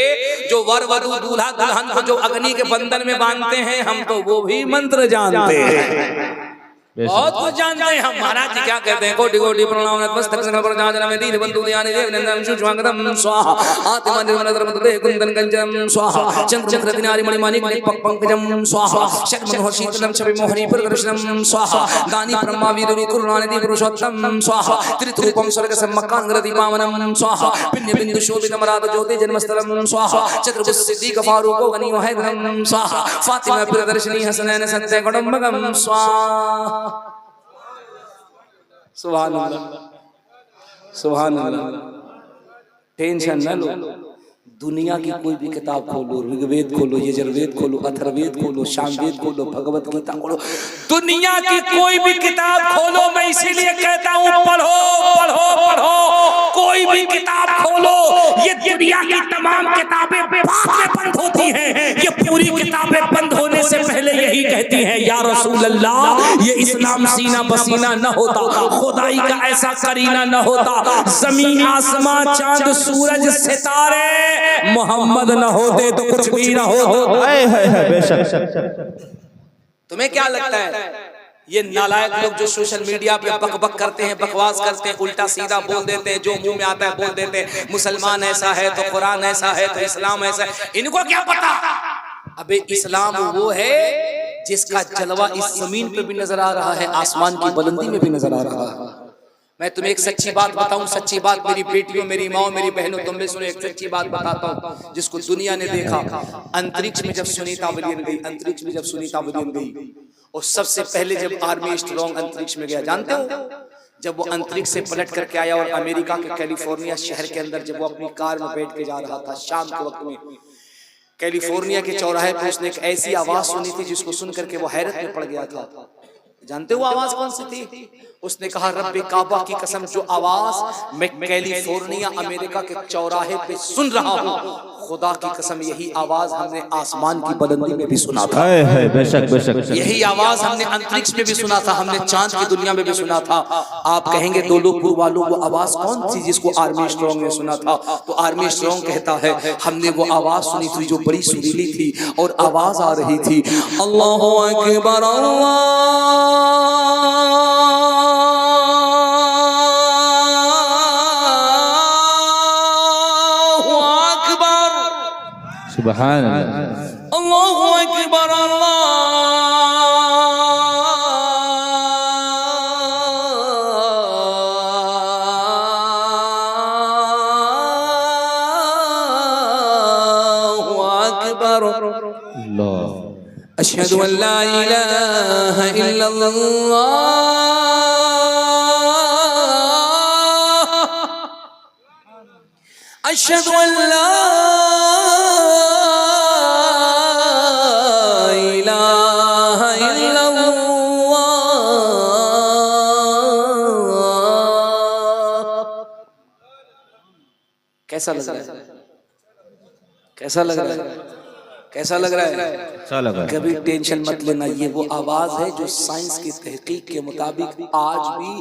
जो वर वधू दूल्हा दुल्हन को जो अग्नि के बंधन में बांधते हैं, हम तो वो भी मंत्र जानते हैं, बहुत कुछ जानते हैं हम। महाराज जी क्या कहते हैं? कोटि कोटि प्रणाम नतमस्तक सकल प्रजाजनम दीन बंधु निवादिनी सुस्वागतम स्वाहा आत्मा निर्मल धर्म दुदे कुंदन गंजनम स्वाहा चंद्रमुख रत्नारि मणिमाणिक ने पंकजम स्वाहा शिर मनोहर शीतलम छवि मोहनी प्रदर्शनम स्वाहा दानी ब्रह्मा वीर करुणानिधि पुरुषोत्तम स्वाहा तीर्थरूपम स्वर्ग सम्मकान ग्रति पावनम स्वाहा पिण्य बिंदु शोभित वरात ज्योति जन्मस्थलम स्वाहा चतुर्भुज सिद्धि फारूको गनियो हैदरम स्वाहा फातिमा प्रदर्शनी हसनैन सत्य कुटुंबकम स्वाहा। सुभान अल्लाह। सुभान अल्लाह। टेंशन न लो, दुनिया की कोई भी किताब खोलो, ऋग्वेद खोलो, यजुर्वेद खोलो, अथर्ववेद खोलो, सामवेद खोलो, भगवत गीता खोलो, दुनिया की कोई भी किताब खोलो। मैं इसीलिए कहता हूँ पढ़ो पढ़ो पढ़ो, कोई भी किताब खोलो। ये दुनिया की तमाम किताबें बंद होती हैं, ये पूरी किताबें बंद होने से पहले यही कहती हैं या रसूल अल्लाह, ये इस्लाम सीना बसीना न होता, खुदाई का ऐसा करीना न होता, जमीन आसमां चांद सूरज सितारे मोहम्मद न होते तो कुछ भी न हो। बेशक। तुम्हें क्या लगता है ये नालायक लोग जो सोशल मीडिया पे बक बक करते हैं, बकवास करते हैं, उल्टा सीधा बोल देते हैं, जो मुंह में आता है बोल देते हैं, मुसलमान ऐसा है तो कुरान ऐसा है तो इस्लाम ऐसा है, इनको क्या पता? अबे इस्लाम वो है जिसका जलवा इस जमीन पे भी नजर आ रहा है, आसमान की बुलंदी में भी नजर आ रहा है। मैं तुम्हें एक सच्ची बात बताऊं, सच्ची बात मेरी बेटियों, मेरी माँ, मेरी बहनों, तुम भी सुनो, एक सच्ची बात बताता हूँ जिसको दुनिया ने देखा। अंतरिक्ष में जब सुनीता विलियम गई, अंतरिक्ष में जब सुनीता विलियम गई, और सबसे पहले जब आर्मी स्ट्रॉन्ग अंतरिक्ष में गया, जानते हो जब वो अंतरिक्ष से पलट करके आया और अमेरिका के कैलिफोर्निया शहर के अंदर जब वो अपनी कार में बैठ के जा रहा था शाम के वक्त में, कैलिफोर्निया के चौराहे पर उसने एक ऐसी आवाज सुनी थी जिसको सुन करके वो हैरत में पड़ गया था। जानते हो आवाज कौन सी थी? उसने कहा रब्बे काबा की कसम, जो आवाज मैं कैलिफोर्निया अमेरिका के चौराहे पे सुन रहा हूँ, खुदा की कसम यही आवाज हमने आसमान की बुलंदी में भी सुना था। बेशक बेशक। यही आवाज हमने अंतरिक्ष में भी सुना था, हमने चांद की दुनिया में भी सुना था। आप कहेंगे दौलतपुर वालों वो आवाज कौन सी जिसको आर्मी स्ट्रॉन्ग ने सुना था? तो आर्मी स्ट्रॉन्ग कहता है हमने वो आवाज सुनी थी जो बड़ी सुरीली थी और आवाज आ रही थी अल्लाहु अकबर सुभान अल्लाह। अल्लाहु अकबर अल्लाहु अकबर अकबर, अशहदु अल्ला इलाहा इल्लल्लाह, अशहदु अल्ला इलाहा इल्लल्लाह। कैसा लग रहा है? कैसा लग रहा है? कैसा लग रहा है? अच्छा लगा। कभी टेंशन मत लेना, ये वो आवाज है जो साइंस की तहकीक के मुताबिक आज भी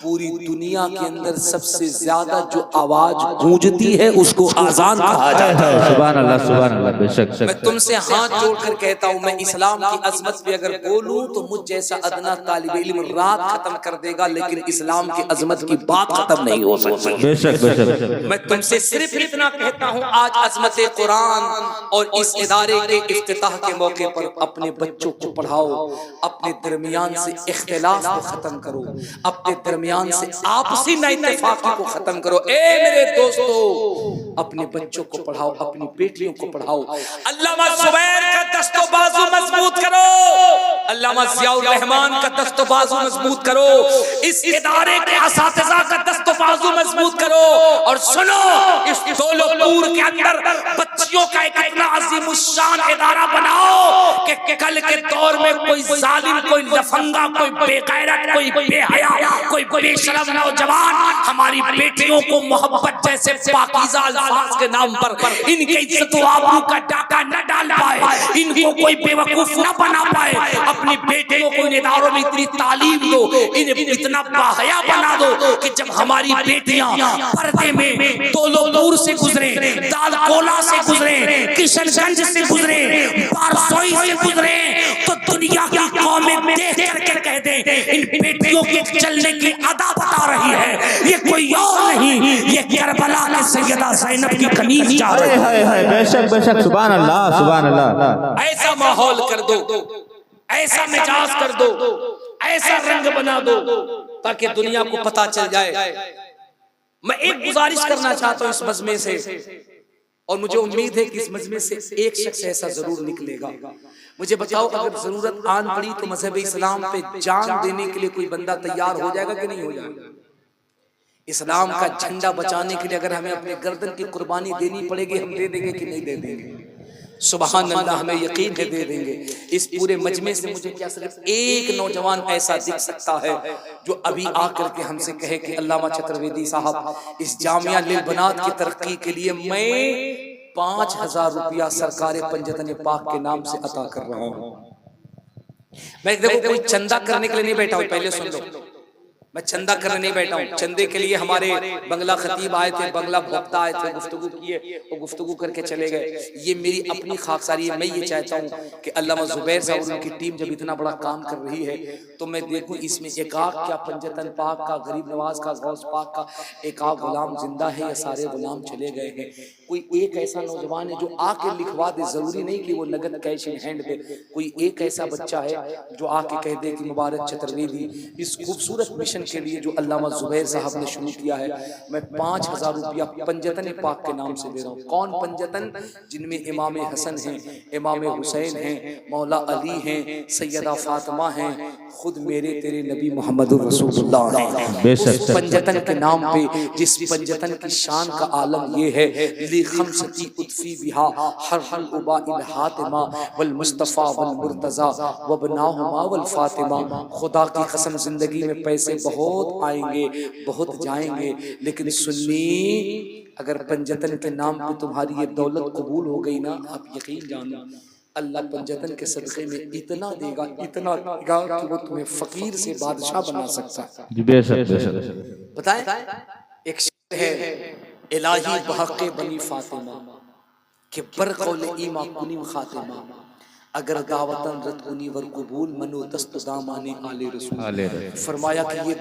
पूरी दुनिया के अंदर सबसे ज्यादा जो आवाज गूंजती है उसको आजान कहा जाता है। सुभान अल्लाह, सुभान अल्लाह। बेशक मैं तुमसे हाथ जोड़कर कहता हूँ, मैं इस्लाम की अजमत पे अगर बोलूं तो मुझ जैसा अदना तालिब इल्म रात खत्म कर देगा, लेकिन इस्लाम की अजमत की बात खत्म नहीं हो सकती। बेशक बेशक। मैं तुमसे सिर्फ इतना कहता हूँ, आज अजमत कुरान और इस इदारे के इफ्तिताह के मौके पर अपने बच्चों को पढ़ाओ, अपने दरमियान से इख्तिलाफ को खत्म करो, अपने दरमियान से आपसी नाइतफाकी को खत्म करो। ए मेरे दोस्तों, अपने बच्चों को पढ़ाओ, अपनी बेटियों को पढ़ाओ। अल्लामा जुबैर का दस्तो बाजू मजबूत करो, अल्लामा जियाउर रहमान का दस्तो बाजू मजबूत करो, इस इदारे के असातिज़ा का दस्तो बाजू मजबूत करो। और सुनो, इस दौलतपुर के अंदर बच्चियों का एक इतना अजीमुश्शान इदारा बनाओ कि कल के दौर में कोई जालिम, कोई लफंगा, कोई बेगैरत, कोई बेहया, कोई बेशरम नौजवान हमारी बेटियों को मोहब्बत जैसे पाकीज़ा अल्फाज के नाम पर इनके इज्जत व आबरू का डाका न डाल पाए, इनको कोई बेवकूफ न बना पाए। अपनी बेटियों को इन इदारों में इतनी तालीम दो, इन्हें इतना बाहया बना दो कि जब हमारी बेटियां पर्दे में दौलतपुर से गुजरे, दालकोला से गुजरे, किशनगंज से गुजरे, बारसोई से गुजरे, तो दुनिया की कौमें देख करके कह दे इन बेटियों के चलने की अदा बता रही है, ये कोई और नहीं, ये करबला के सैयदा ज़ैनब की कनीज जा रही है। बेशक बेशक। सुभान अल्लाह, सुभान अल्लाह। ऐसा माहौल कर दो, ऐसा मिजाज कर दो, ऐसा रंग बना दो ताकि दुनिया को पता चल जाए। मैं एक गुजारिश करना चाहता हूँ इस मजमे से, और मुझे उम्मीद है कि इस मजमे से एक शख्स ऐसा जरूर निकलेगा। मुझे बताओ, अगर जरूरत आन पड़ी तो मजहब इस्लाम पे जान देने के लिए कोई बंदा तैयार हो जाएगा कि नहीं हो जाएगा? इस्लाम का झंडा बचाने के लिए अगर हमें अपने गर्दन की कुर्बानी देनी पड़ेगी, हम दे देंगे कि नहीं दे देंगे? सुभान अल्लाह, हमें यकीन है दे देंगे। इस पूरे मजमे से मुझे क्या सिर्फ एक नौजवान ऐसा दिख सकता है जो अभी आकर के हमसे कहे कि अल्लामा चतुर्वेदी साहब, इस जामिया लिल बनात की तरक्की के लिए मैं 5000 रुपया सरकार पंजतन पाक के नाम से अता कर रहा हूँ। मैं देखो कोई चंदा करने के लिए नहीं बैठा हूँ, पहले सुन लो, मैं चंदा करने नहीं बैठा हूँ। चंदे के लिए हमारे बंगला खतीब आए थे, बंगला भोक्ता आए थे, गुफ्तगू किए और गुफ्तगू करके चले गए। ये मेरी अपनी खाकसारी है। मैं ये चाहता हूँ कि अल्लामा जुबैर साहब उनकी टीम जब इतना बड़ा काम कर रही है तो मैं देखूँ इसमें एक आग क्या पंजतन पाक का, गरीब नवाज का, गौस पाक का एक आग गुलाम जिंदा है या सारे गुलाम चले गए हैं? कोई एक ऐसा नौजवान है जो आके लिखवा दे, जरूरी नहीं कि वो नगद कैश इन हैंड दे। कोई एक ऐसा बच्चा है जो आके कह दे कि मुबारक चतुर्वेदी, इस खूबसूरत मिशन के लिए जो अल्लामा जुबैर साहब ने शुरू किया है, मैं 5000 रुपया पंजतन पाक के नाम से दे रहा हूँ। कौन पंजतन? जिनमें इमाम हसन हैं, इमाम हुसैन हैं, मौला अली हैं, सैयदा फातिमा हैं, खुद मेरे तेरे नबी मोहम्मद रसूलुल्लाह हैं। उस पंजतन के नाम पे, जिस पंजतन की शान का आलम ये है, खमसती उतफी बिहा हर उबाइल हातिमा वल मुस्तफा वल मुर्तजा वबनाहुमा वल फातिमा। खुदा की कसम जिंदगी में पैसे बहुत आएंगे, बहुत जाएंगे, लेकिन सुन्नी अगर पंजतन के नाम पे तुम्हारी ये दौलत कबूल हो गई ना, आप यकीन जानो अल्लाह पंजतन के सदक़े में इतना देगा, इतना देगा कि वो तुम्हें फकीर से बादशाह बना सकता है। बताएं, एक शेर है, इलाही बहक़े बनी फातिमा के बरक़ौल ईमा कुनिम खातिमा, अगर दावतन रत उनी वर कबूल मनो दस्त दामाने आले रसूल। फरमाया कि ये